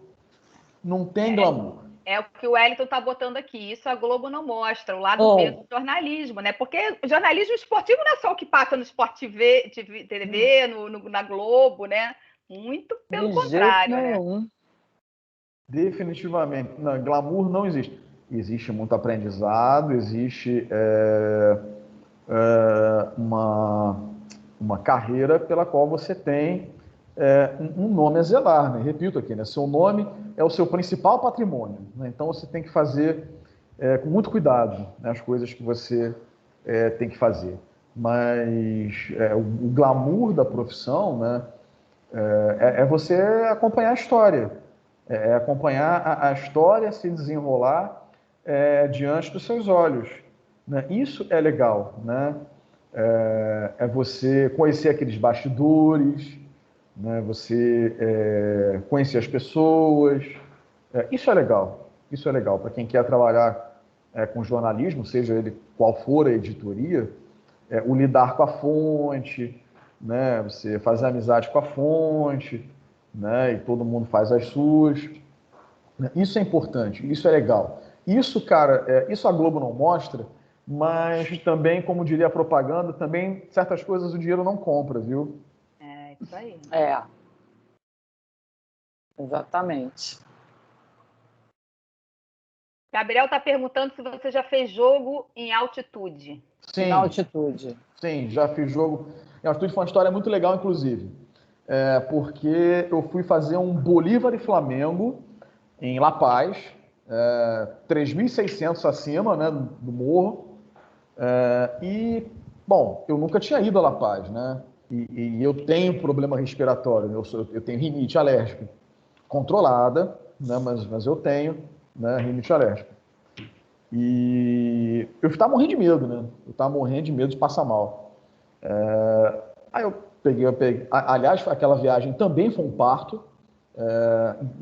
não tem glamour. É o que o Wellington está botando aqui. Isso a Globo não mostra, o lado B do jornalismo, né? Porque o jornalismo esportivo não é só o que passa no Sport TV, na Globo, né? Muito pelo contrário, né? Definitivamente. Não, glamour não existe. Existe muito aprendizado, existe uma carreira pela qual você tem um nome a zelar, né? Repito aqui, né? Seu nome é o seu principal patrimônio, né? Então você tem que fazer com muito cuidado, né, as coisas que você tem que fazer. Mas o glamour da profissão, né, é você acompanhar a história, acompanhar a história se desenrolar diante dos seus olhos, né? Isso é legal, né? É você conhecer aqueles bastidores, né? Você conhecer as pessoas. Isso é legal para quem quer trabalhar com jornalismo, seja ele qual for a editoria, o lidar com a fonte, né? Você fazer amizade com a fonte, né? E todo mundo faz as suas. Isso é importante, isso é legal. Isso, cara, isso a Globo não mostra, mas também, como diria a propaganda, também certas coisas o dinheiro não compra, viu? Isso aí. Exatamente. Gabriel está perguntando se você já fez jogo em altitude. Sim. Em altitude. Sim, já fiz jogo em altitude. Foi uma história muito legal, inclusive. Porque eu fui fazer um Bolívar e Flamengo em La Paz, 3.600 acima, né, do morro. Bom, eu nunca tinha ido a La Paz, né? E eu tenho problema respiratório, eu tenho rinite alérgica controlada, né? Mas eu tenho, né, rinite alérgica. E eu estava morrendo de medo, né? Eu estava morrendo de medo de passar mal. Aí eu peguei. Aliás, aquela viagem também foi um parto,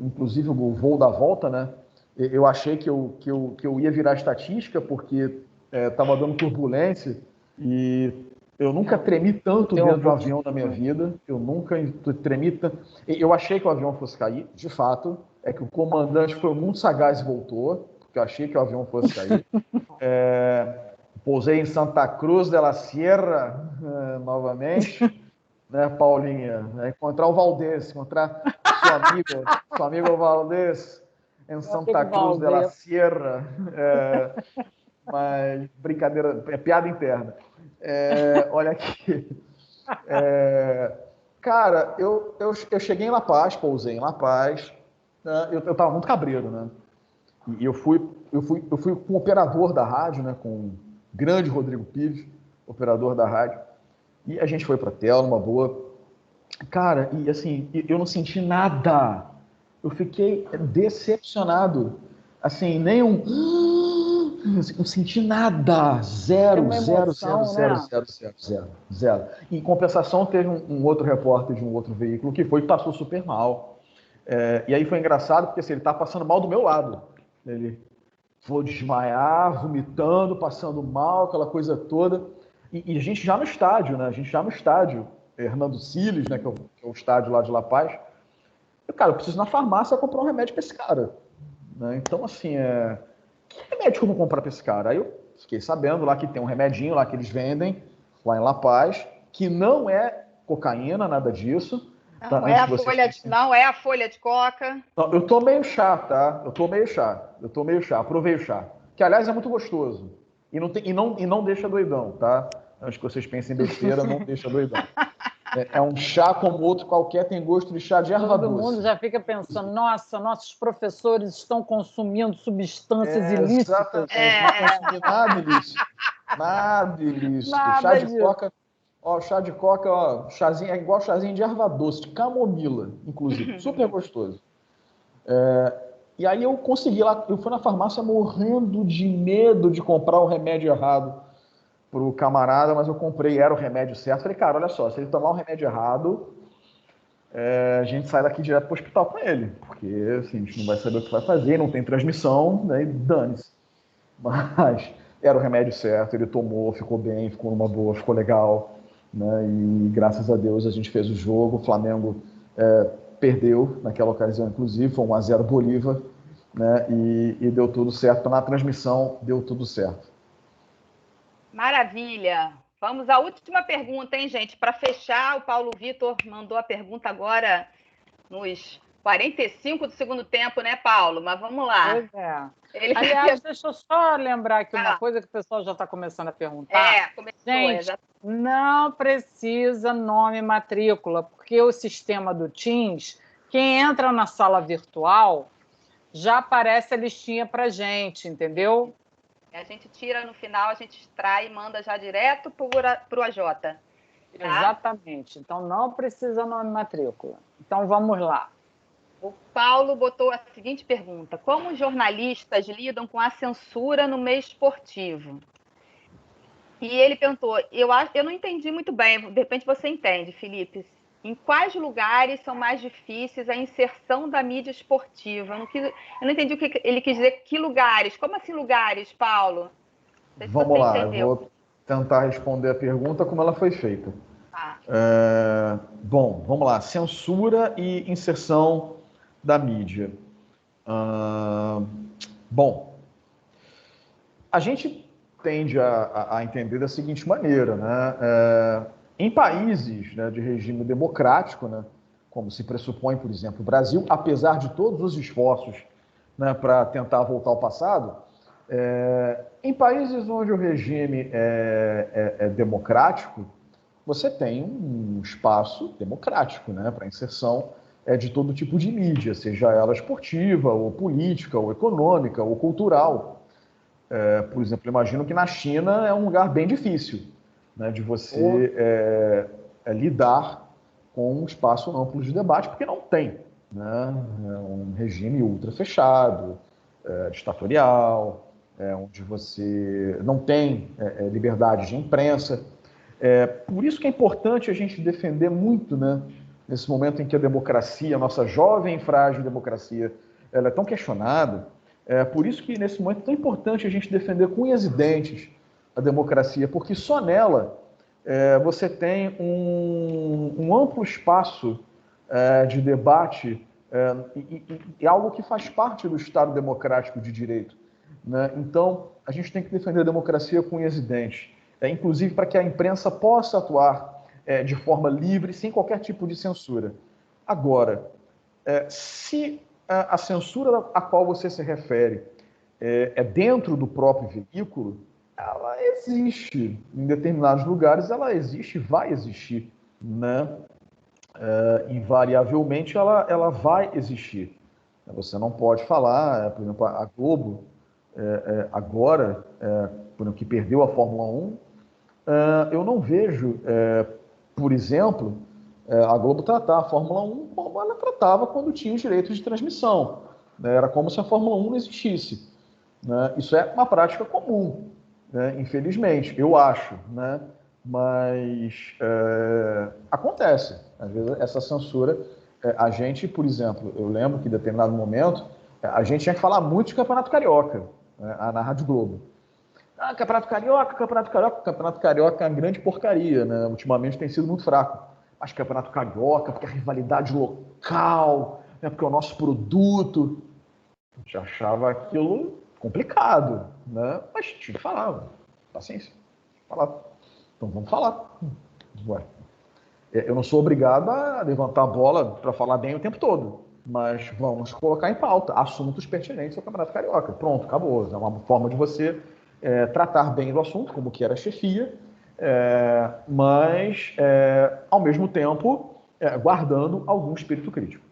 inclusive o voo da volta, né? Eu achei que eu ia virar estatística, porque estava dando turbulência e eu nunca tremi tanto dentro de um avião na minha vida. Eu nunca tremi tanto. Eu achei que o avião fosse cair, de fato. É que o comandante foi muito sagaz e voltou, porque eu achei que o avião fosse cair. Pousei em Santa Cruz de la Sierra novamente, né, Paulinha? Encontrar o Valdez, encontrar sua amiga Valdez em Santa Cruz de la Sierra. Mas brincadeira, é piada interna. Olha aqui. Cara, eu cheguei em La Paz, pousei em La Paz. Né, eu estava muito cabreiro, né? E eu fui com o operador da rádio, né? Com o grande Rodrigo Pires, operador da rádio. E a gente foi para a tela, numa boa. Cara, e assim, eu não senti nada. Eu fiquei decepcionado. Assim, nem um... Não senti nada. Zero. Em compensação, teve um outro repórter de um outro veículo que passou super mal. E aí foi engraçado, porque assim, ele estava passando mal do meu lado. Ele foi desmaiar, vomitando, passando mal, aquela coisa toda. E a gente já no estádio, né? Hernando Siles, né? Que é o estádio lá de La Paz. Eu preciso ir na farmácia comprar um remédio para esse cara. Né? Então, assim, que remédio que eu vou comprar para esse cara? Aí eu fiquei sabendo lá que tem um remedinho lá que eles vendem, lá em La Paz, que não é cocaína, nada disso. Não é a folha de coca. Não, eu tô meio chá, tá? Eu tô meio chá. Provei o chá. Que, aliás, é muito gostoso. E não deixa doidão, tá? Antes que vocês pensem em besteira, não deixa doidão. É um chá como outro qualquer, tem gosto de chá de erva doce. Todo mundo já fica pensando, nossa, nossos professores estão consumindo substâncias ilícitas. Exatamente, não consumir nada ilícito. Chá de coca, chá de coca, chazinho, é igual chazinho de erva doce, de camomila, inclusive, super gostoso. E aí eu consegui lá, eu fui na farmácia morrendo de medo de comprar o remédio errado pro camarada, mas eu comprei, era o remédio certo. Falei, cara, olha só, se ele tomar o remédio errado, a gente sai daqui direto pro hospital com ele, porque assim, a gente não vai saber o que vai fazer, não tem transmissão, né, e dane-se. Mas era o remédio certo, ele tomou, ficou bem, ficou numa boa, ficou legal, né, e graças a Deus a gente fez o jogo, o Flamengo perdeu naquela ocasião, inclusive, foi 1-0 Bolívar, né, e deu tudo certo, na transmissão deu tudo certo. Maravilha. Vamos à última pergunta, hein, gente? Para fechar, o Paulo Vitor mandou a pergunta agora nos 45 do segundo tempo, né, Paulo? Mas vamos lá. Pois é. Aliás, deixa eu só lembrar aqui uma coisa que o pessoal já está começando a perguntar. Começou. Gente, não precisa nome e matrícula, porque o sistema do Teams, quem entra na sala virtual, já aparece a listinha para gente, entendeu? A gente tira no final, a gente extrai e manda já direto para o AJ. Tá? Exatamente. Então, não precisa nome e matrícula. Então, vamos lá. O Paulo botou a seguinte pergunta. Como os jornalistas lidam com a censura no meio esportivo? E ele perguntou, eu não entendi muito bem, de repente você entende, Felipe. Em quais lugares são mais difíceis a inserção da mídia esportiva? Eu não entendi o que ele quis dizer. Que lugares? Como assim lugares, Paulo? Vamos lá, eu vou tentar responder a pergunta como ela foi feita. Bom, vamos lá. Censura e inserção da mídia. Bom, a gente tende a entender da seguinte maneira, né? Em países, né, de regime democrático, né, como se pressupõe, por exemplo, o Brasil, apesar de todos os esforços, né, para tentar voltar ao passado, em países onde o regime é democrático, você tem um espaço democrático, né, para inserção de todo tipo de mídia, seja ela esportiva, ou política, ou econômica, ou cultural. Por exemplo, imagino que na China é um lugar bem difícil, né, de você lidar com um espaço amplo de debate, porque não tem, né? É um regime ultra fechado, ditatorial, onde você não tem liberdade de imprensa. Por isso que é importante a gente defender muito, né, nesse momento em que a democracia, a nossa jovem e frágil democracia, ela é tão questionada. Por isso que nesse momento é tão importante a gente defender com unhas e dentes a democracia, porque só nela você tem um amplo espaço de debate e algo que faz parte do Estado democrático de direito, né? Então, a gente tem que defender a democracia com unhas e dentes, inclusive para que a imprensa possa atuar de forma livre, sem qualquer tipo de censura. Agora, se a censura a qual você se refere é dentro do próprio veículo, ela existe. Em determinados lugares, ela existe e vai existir, né? Invariavelmente, ela vai existir. Você não pode falar, por exemplo, a Globo, agora, por exemplo, que perdeu a Fórmula 1, eu não vejo, por exemplo, a Globo tratar a Fórmula 1 como ela tratava quando tinha os direitos de transmissão, né? Era como se a Fórmula 1 não existisse, né? Isso é uma prática comum, né? Infelizmente, eu acho, né? Mas acontece. Às vezes essa censura, a gente, por exemplo, eu lembro que em determinado momento, a gente tinha que falar muito de Campeonato Carioca, né, na Rádio Globo. Campeonato Carioca, Campeonato Carioca. Campeonato Carioca é uma grande porcaria, né? Ultimamente tem sido muito fraco. Mas Campeonato Carioca, porque a rivalidade local, né? Porque é o nosso produto. A gente achava aquilo complicado, né? Mas tinha que falar, paciência, falar. Então vamos falar. Ué. Eu não sou obrigado a levantar a bola para falar bem o tempo todo, mas vamos colocar em pauta assuntos pertinentes ao Campeonato Carioca. Pronto, acabou. É uma forma de você tratar bem do assunto, como que era a chefia, mas, ao mesmo tempo, guardando algum espírito crítico.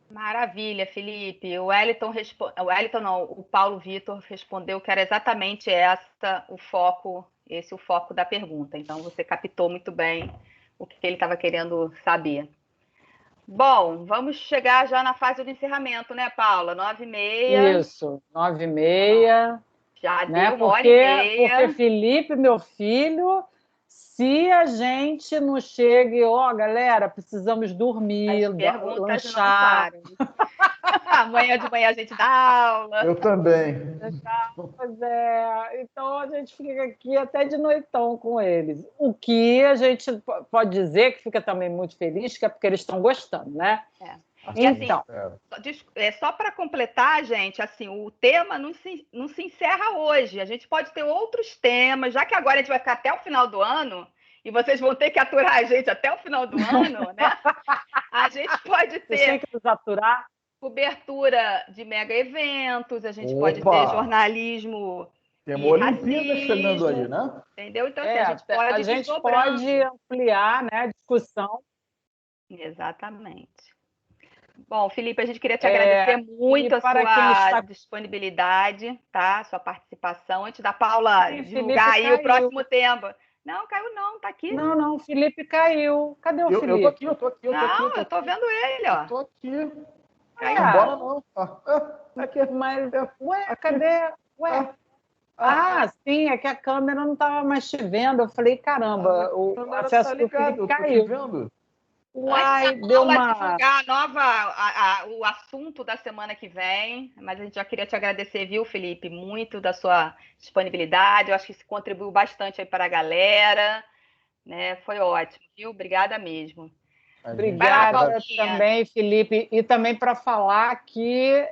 Maravilha, Felipe. O Paulo Vitor respondeu que era exatamente o foco da pergunta. Então, você captou muito bem o que ele estava querendo saber. Bom, vamos chegar já na fase do encerramento, né, Paula? 9h30. Isso, 9h30. Já deu uma hora e meia. Porque Felipe, meu filho, se a gente não chega, galera, precisamos dormir, as perguntas lanchar. Não param. Amanhã de manhã a gente dá aula. Eu também. Pois então a gente fica aqui até de noitão com eles. O que a gente pode dizer que fica também muito feliz, que é porque eles estão gostando, né? Então, só para completar, gente, assim, o tema não se encerra hoje. A gente pode ter outros temas, já que agora a gente vai ficar até o final do ano, e vocês vão ter que aturar a gente até o final do ano, né? A gente pode ter... Vocês têm que nos aturar. Cobertura de mega eventos, a gente pode ter jornalismo. Tem uma Olimpíada chegando aí, né? Entendeu? Então, assim, a gente pode ampliar, né, a discussão. Exatamente. Bom, Felipe, a gente queria te agradecer muito a sua disponibilidade, tá? Sua participação. Antes da Paula divulgar aí o próximo tema. Não, caiu não, tá aqui. Não, o Felipe caiu. Cadê o Felipe? Eu tô aqui. Eu tô vendo ele, ó. Eu tô aqui. Embora não. Aqui. Mas, cadê? Sim, é que a câmera não estava mais te vendo. Eu falei, caramba, o acesso do Felipe caiu. Vendo. Deu uma... divulgar o assunto da semana que vem, mas a gente já queria te agradecer, viu, Felipe, muito da sua disponibilidade. Eu acho que isso contribuiu bastante aí para a galera, né? Foi ótimo, viu? Obrigada mesmo. Obrigada também, Felipe, e também para falar que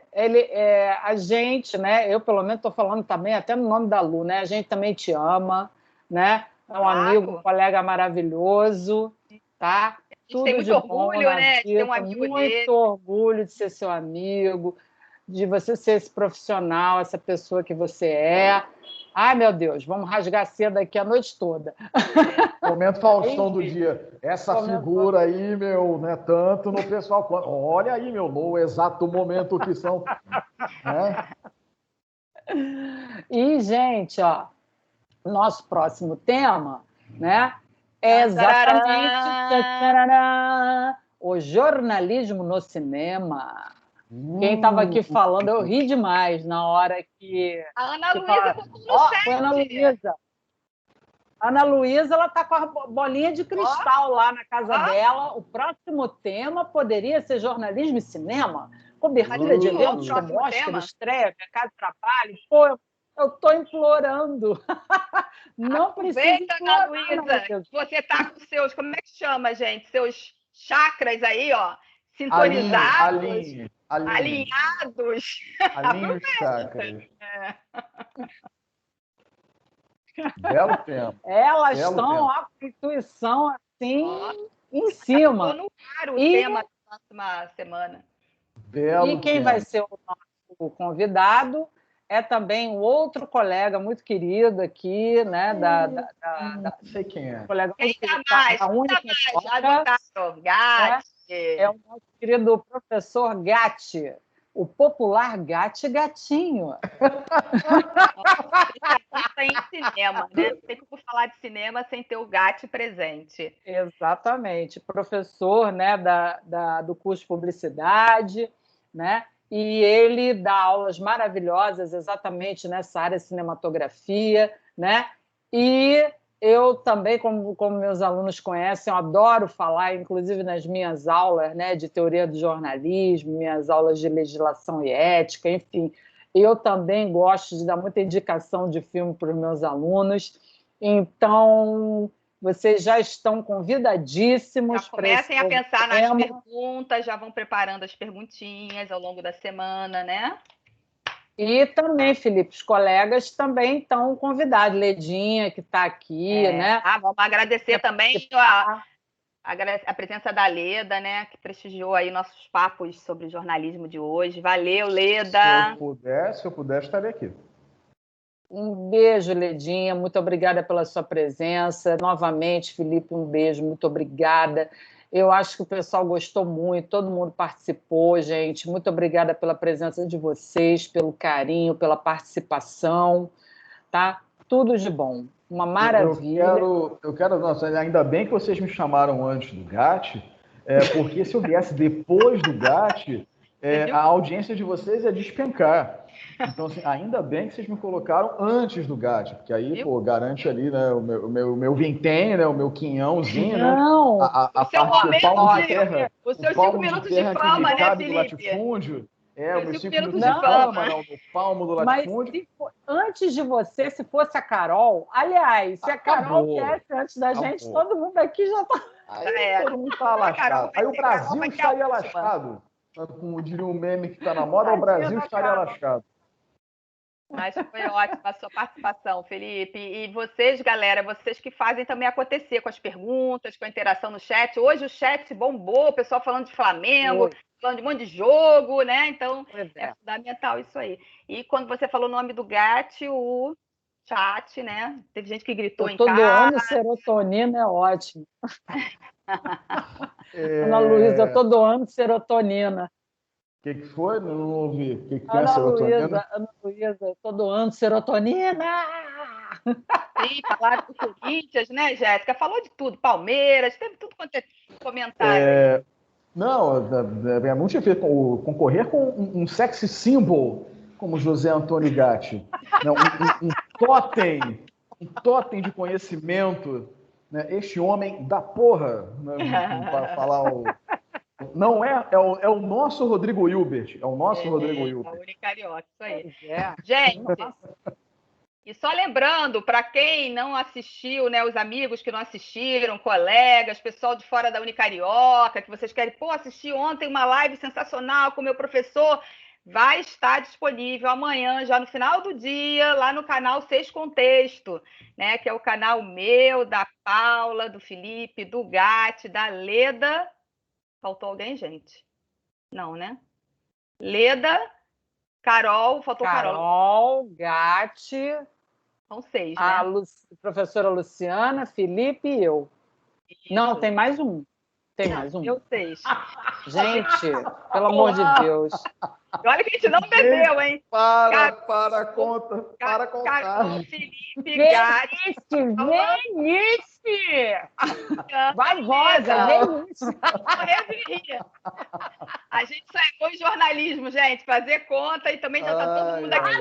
a gente, né? Eu pelo menos estou falando também até no nome da Lu, né? A gente também te ama, né? É um amigo, um colega maravilhoso, tá? A gente tem muito orgulho, né? De ter um amigo dele. Muito orgulho de ser seu amigo, de você ser esse profissional, essa pessoa que você é. Ai, meu Deus, vamos rasgar cedo aqui a noite toda. Momento Faustão do dia. Essa figura aí, meu, né? Tanto no pessoal quanto... Olha aí, meu, no exato momento que são E, gente, ó, nosso próximo tema, né, é exatamente o jornalismo no cinema. Quem estava aqui falando, eu ri demais na hora que... A Ana Luísa botou no chat. Foi a Ana Luísa. A Ana Luísa, ela está com a bolinha de cristal lá na casa dela. O próximo tema poderia ser jornalismo e cinema. Cobertura de eventos como Oscar, estreia, mercado de trabalho. Pô, eu estou implorando. Não precisa Ana Luísa. Você está com seus... Como é que chama, gente? Seus chakras aí, ó. Sintonizados. Alinhados. Alinhos chakras. Belo tempo. Elas estão com a intuição assim em cima. Estou no ar o tema da próxima semana. E quem vai ser o nosso convidado é também um outro colega muito querido aqui, né? Não sei quem é. Colega da única Gatti. É o nosso querido professor Gatti. O popular Gatinho. Em cinema, né? Não tem como falar de cinema sem ter o Gatti presente. Exatamente. Professor, né, do curso de Publicidade, né? E ele dá aulas maravilhosas exatamente nessa área de cinematografia, né? E eu também, como meus alunos conhecem, eu adoro falar, inclusive nas minhas aulas, né, de teoria do jornalismo, minhas aulas de legislação e ética, enfim. Eu também gosto de dar muita indicação de filme para os meus alunos. Então, vocês já estão convidadíssimos. Já comecem a pensar nas perguntas, já vão preparando as perguntinhas ao longo da semana, né? E também, Felipe, os colegas também estão convidados. Ledinha, que está aqui, né? Vamos agradecer também a presença da Leda, né? Que prestigiou aí nossos papos sobre jornalismo de hoje. Valeu, Leda! Se eu puder, estarei aqui. Um beijo, Ledinha. Muito obrigada pela sua presença. Novamente, Felipe, um beijo. Muito obrigada. Eu acho que o pessoal gostou muito, todo mundo participou, gente. Muito obrigada pela presença de vocês, pelo carinho, pela participação, tá? Tudo de bom. Uma maravilha. Nossa, ainda bem que vocês me chamaram antes do Gatti, porque se eu viesse depois do Gatti, a audiência de vocês ia despencar. Então, assim, ainda bem que vocês me colocaram antes do Gatti, porque aí, pô, garante ali, né, o meu vintém, né, o meu quinhãozinho, né? Não! A parte do palmo de terra. Os seus 5 minutos de fama, né, Felipe? Latifúndio. Os meus 5 minutos de fama, no palmo do latifúndio. Mas antes de você, se fosse a Carol, aliás, se a Carol viesse antes da gente, todo mundo aqui já tá... Aí todo mundo tá lascado. Aí o Brasil estaria lascado. Como diria um meme que tá na moda, o Brasil estaria lascado. Mas foi ótima a sua participação, Felipe. E vocês, galera, vocês que fazem também acontecer com as perguntas, com a interação no chat. Hoje o chat bombou, o pessoal falando de Flamengo, falando de um monte de jogo, né? Então, é fundamental isso aí. E quando você falou o nome do Gatti, o chat, né? Teve gente que gritou em casa. Todo ano serotonina é ótimo. Ana Luísa, todo ano serotonina. O que foi? Não ouvi. O que é serotonina? Ana Luísa, todo ano serotonina! Sim, falaram do Corinthians, né, Jéssica? Falou de tudo, Palmeiras, teve tudo quanto é comentário. Não, é muito difícil concorrer com um sexy symbol como José Antônio Gatti. Não, um totem de conhecimento, né? Este homem da porra, né? Para falar o... Não é o nosso Rodrigo Hilbert. É o nosso Rodrigo Hilbert. É o Unicarioca, isso aí. Gente, e só lembrando, para quem não assistiu, né, os amigos que não assistiram, colegas, pessoal de fora da Unicarioca, que vocês querem, assistir ontem uma live sensacional com o meu professor, vai estar disponível amanhã, já no final do dia, lá no canal Seis Contexto, né, que é o canal meu, da Paula, do Felipe, do Gatti, da Leda. Faltou alguém, gente? Não, né? Leda, Carol, faltou Carol. Carol, Gatti. São 6, né? A professora Luciana, Felipe e eu. Isso. Não, tem mais um. Tem mais um. Eu 6. Gente, pelo amor de Deus. Olha que a gente não bebeu, hein? Para contar. Felipe, Gatti. Velhice! Vai, Rosa, velhice! A gente só é bom em jornalismo, gente, fazer conta e também já está todo mundo aqui.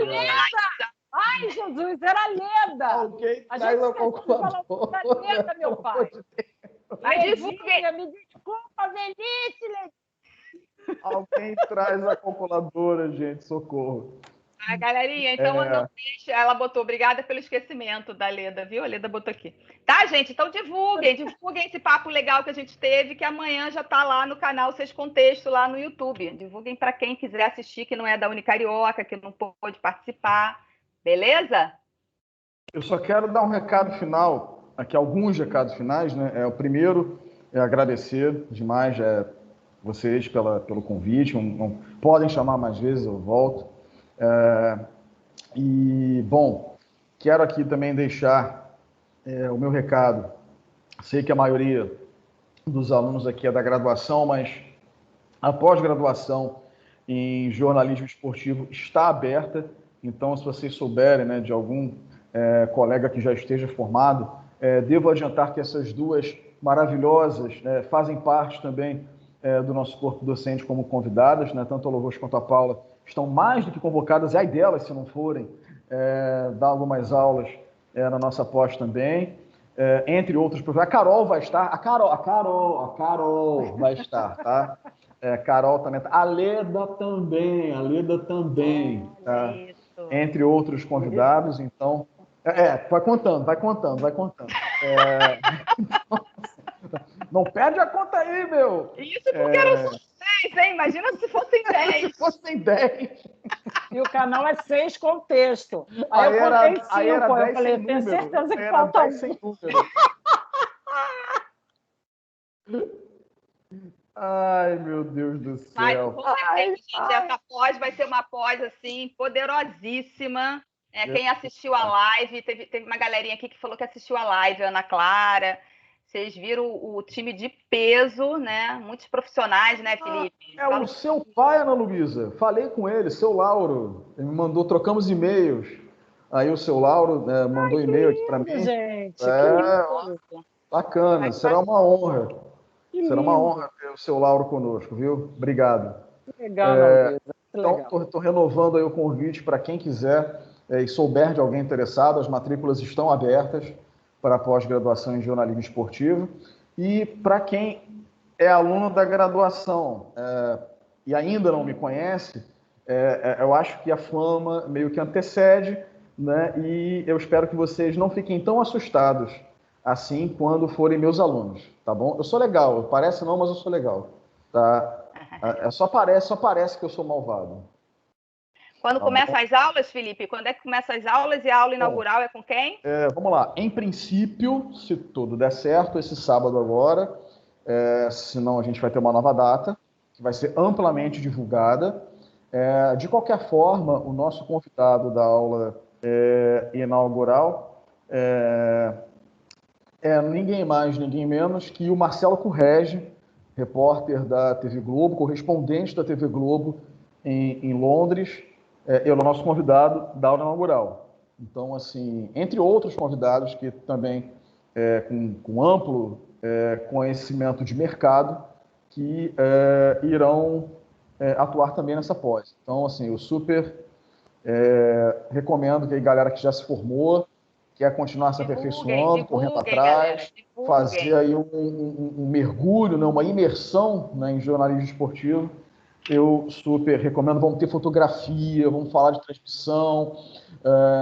Ai, Jesus, era Leda! Alguém traz a calculadora. Era Leda, meu pai. Ledinha, me desculpa, velhice, Ledinha. Alguém traz a calculadora, gente, socorro. Galerinha, então não deixe. Ela botou, obrigada pelo esquecimento da Leda, viu? A Leda botou aqui. Tá, gente? Então divulguem esse papo legal que a gente teve, que amanhã já tá lá no canal Seis Contexto, lá no YouTube. Divulguem para quem quiser assistir, que não é da Unicarioca, que não pôde participar. Beleza? Eu só quero dar um recado final, aqui alguns recados finais, né? O primeiro é agradecer demais vocês pelo convite. Podem chamar mais vezes, eu volto. E, bom, quero aqui também deixar o meu recado. Sei que a maioria dos alunos aqui é da graduação, mas a pós-graduação em jornalismo esportivo está aberta. Então, se vocês souberem, né, de algum colega que já esteja formado, devo adiantar que essas duas maravilhosas fazem parte também do nosso corpo docente como convidadas, né? Tanto a Lourdes quanto a Paula estão mais do que convocadas, e ai delas, se não forem, dar algumas aulas na nossa pós também, entre outros professores. A Carol vai estar, a Carol vai estar, tá? Carol também, a Leda também, tá? Entre outros convidados, então... vai contando. Não perde a conta aí, meu! Isso porque eram só 6, hein? Imagina se fossem 10. Se fossem 10. E o canal é 6 Contexto. Aí eu contei 5, eu falei, tenho certeza que falta um. Ai, meu Deus do céu. Mas, com certeza, gente, essa pós vai ser uma pós, assim, poderosíssima. Quem assistiu a live, teve uma galerinha aqui que falou que assistiu a live, Ana Clara. Vocês viram o time de peso, né? Muitos profissionais, né, Felipe? O seu pai, Ana Luísa. Falei com ele, seu Lauro. Ele me mandou, trocamos e-mails. Aí o seu Lauro mandou e-mail aqui para mim. Gente, bacana, será uma honra. Será uma honra ter o seu Lauro conosco, viu? Obrigado. Legal, então, estou renovando aí o convite para quem quiser e souber de alguém interessado. As matrículas estão abertas para pós-graduação em jornalismo esportivo. E para quem é aluno da graduação e ainda não me conhece, eu acho que a fama meio que antecede, né? E eu espero que vocês não fiquem tão assustados assim quando forem meus alunos, tá bom? Eu sou legal, parece não, mas eu sou legal, tá? Só parece que eu sou malvado. Quando começam as aulas, Felipe? Quando é que começam as aulas e a aula inaugural é com quem? Vamos lá. Em princípio, se tudo der certo, esse sábado agora, senão a gente vai ter uma nova data, que vai ser amplamente divulgada. De qualquer forma, o nosso convidado da aula inaugural ninguém mais, ninguém menos que o Marcelo Correge, repórter da TV Globo, correspondente da TV Globo em Londres. Ele é o nosso convidado da aula inaugural. Então, assim, entre outros convidados que também com amplo conhecimento de mercado, que irão atuar também nessa pós. Então, assim, eu super recomendo que a galera que já se formou, quer continuar se aperfeiçoando, correndo atrás, fazer aí um mergulho, né, uma imersão, né, em jornalismo esportivo. Eu super recomendo. Vamos ter fotografia, vamos falar de transmissão,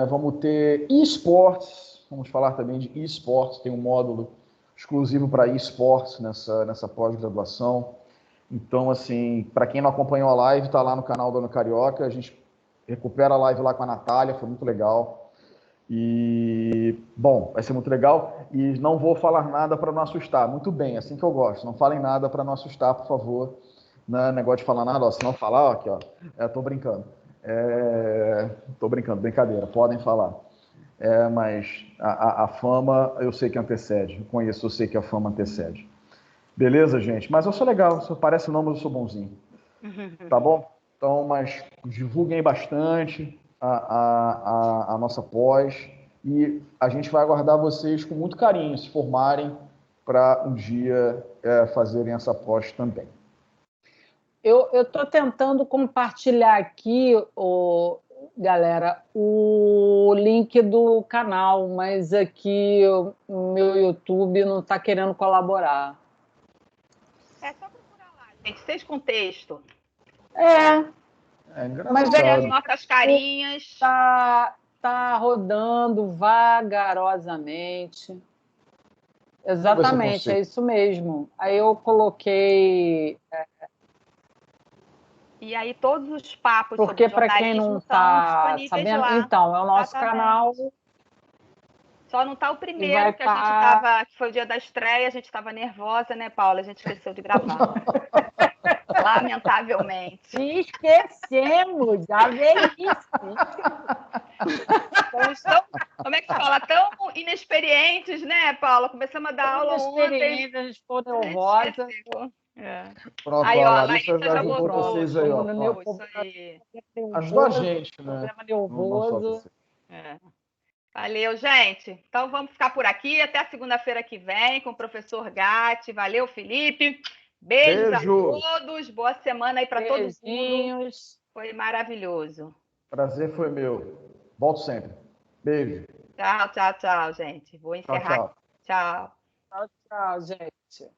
vamos ter esportes, vamos falar também de esportes, tem um módulo exclusivo para esportes nessa pós-graduação. Então, assim, para quem não acompanhou a live, está lá no canal do Ana Carioca, a gente recupera a live lá com a Natália, foi muito legal. E, bom, vai ser muito legal. E não vou falar nada para não assustar. Muito bem, assim que eu gosto. Não falem nada para não assustar, por favor. Não é negócio de falar nada, se não falar, aqui, ó. Tô brincando. Tô brincando, brincadeira, podem falar. Mas a fama eu sei que antecede. Eu sei que a fama antecede. Beleza, gente? Mas eu sou legal, parece não, mas eu sou bonzinho. Tá bom? Então, mas divulguem bastante a nossa pós e a gente vai aguardar vocês com muito carinho, se formarem para um dia fazerem essa pós também. Eu estou tentando compartilhar aqui, galera, o link do canal, mas aqui o meu YouTube não está querendo colaborar. É só procurar lá, gente. 6 com texto. Mas as nossas carinhas. Está rodando vagarosamente. Exatamente, é isso mesmo. Aí eu coloquei... E aí todos os papos porque sobre jornalismo quem não estão disponíveis sabendo, lá. então, é o nosso canal. Só não está o primeiro, que a gente estava, que foi o dia da estreia, a gente estava nervosa, né, Paula? A gente esqueceu de gravar. Lamentavelmente. Esquecemos, a velhice. Como é que se fala? Tão inexperientes, né, Paula? Começamos a dar aula ontem. A gente ficou nervosa. Pronto, aí, ó, a Larissa já ajudou vocês aí, ó. Ajudou a gente, né? Nervoso. Valeu, gente. Então vamos ficar por aqui até a segunda-feira que vem com o professor Gatti. Valeu, Felipe. Beijos a todos. Boa semana aí para todo mundo. Foi maravilhoso. Prazer foi meu. Volto sempre. Beijo. Tchau, gente. Vou encerrar. Tchau, gente.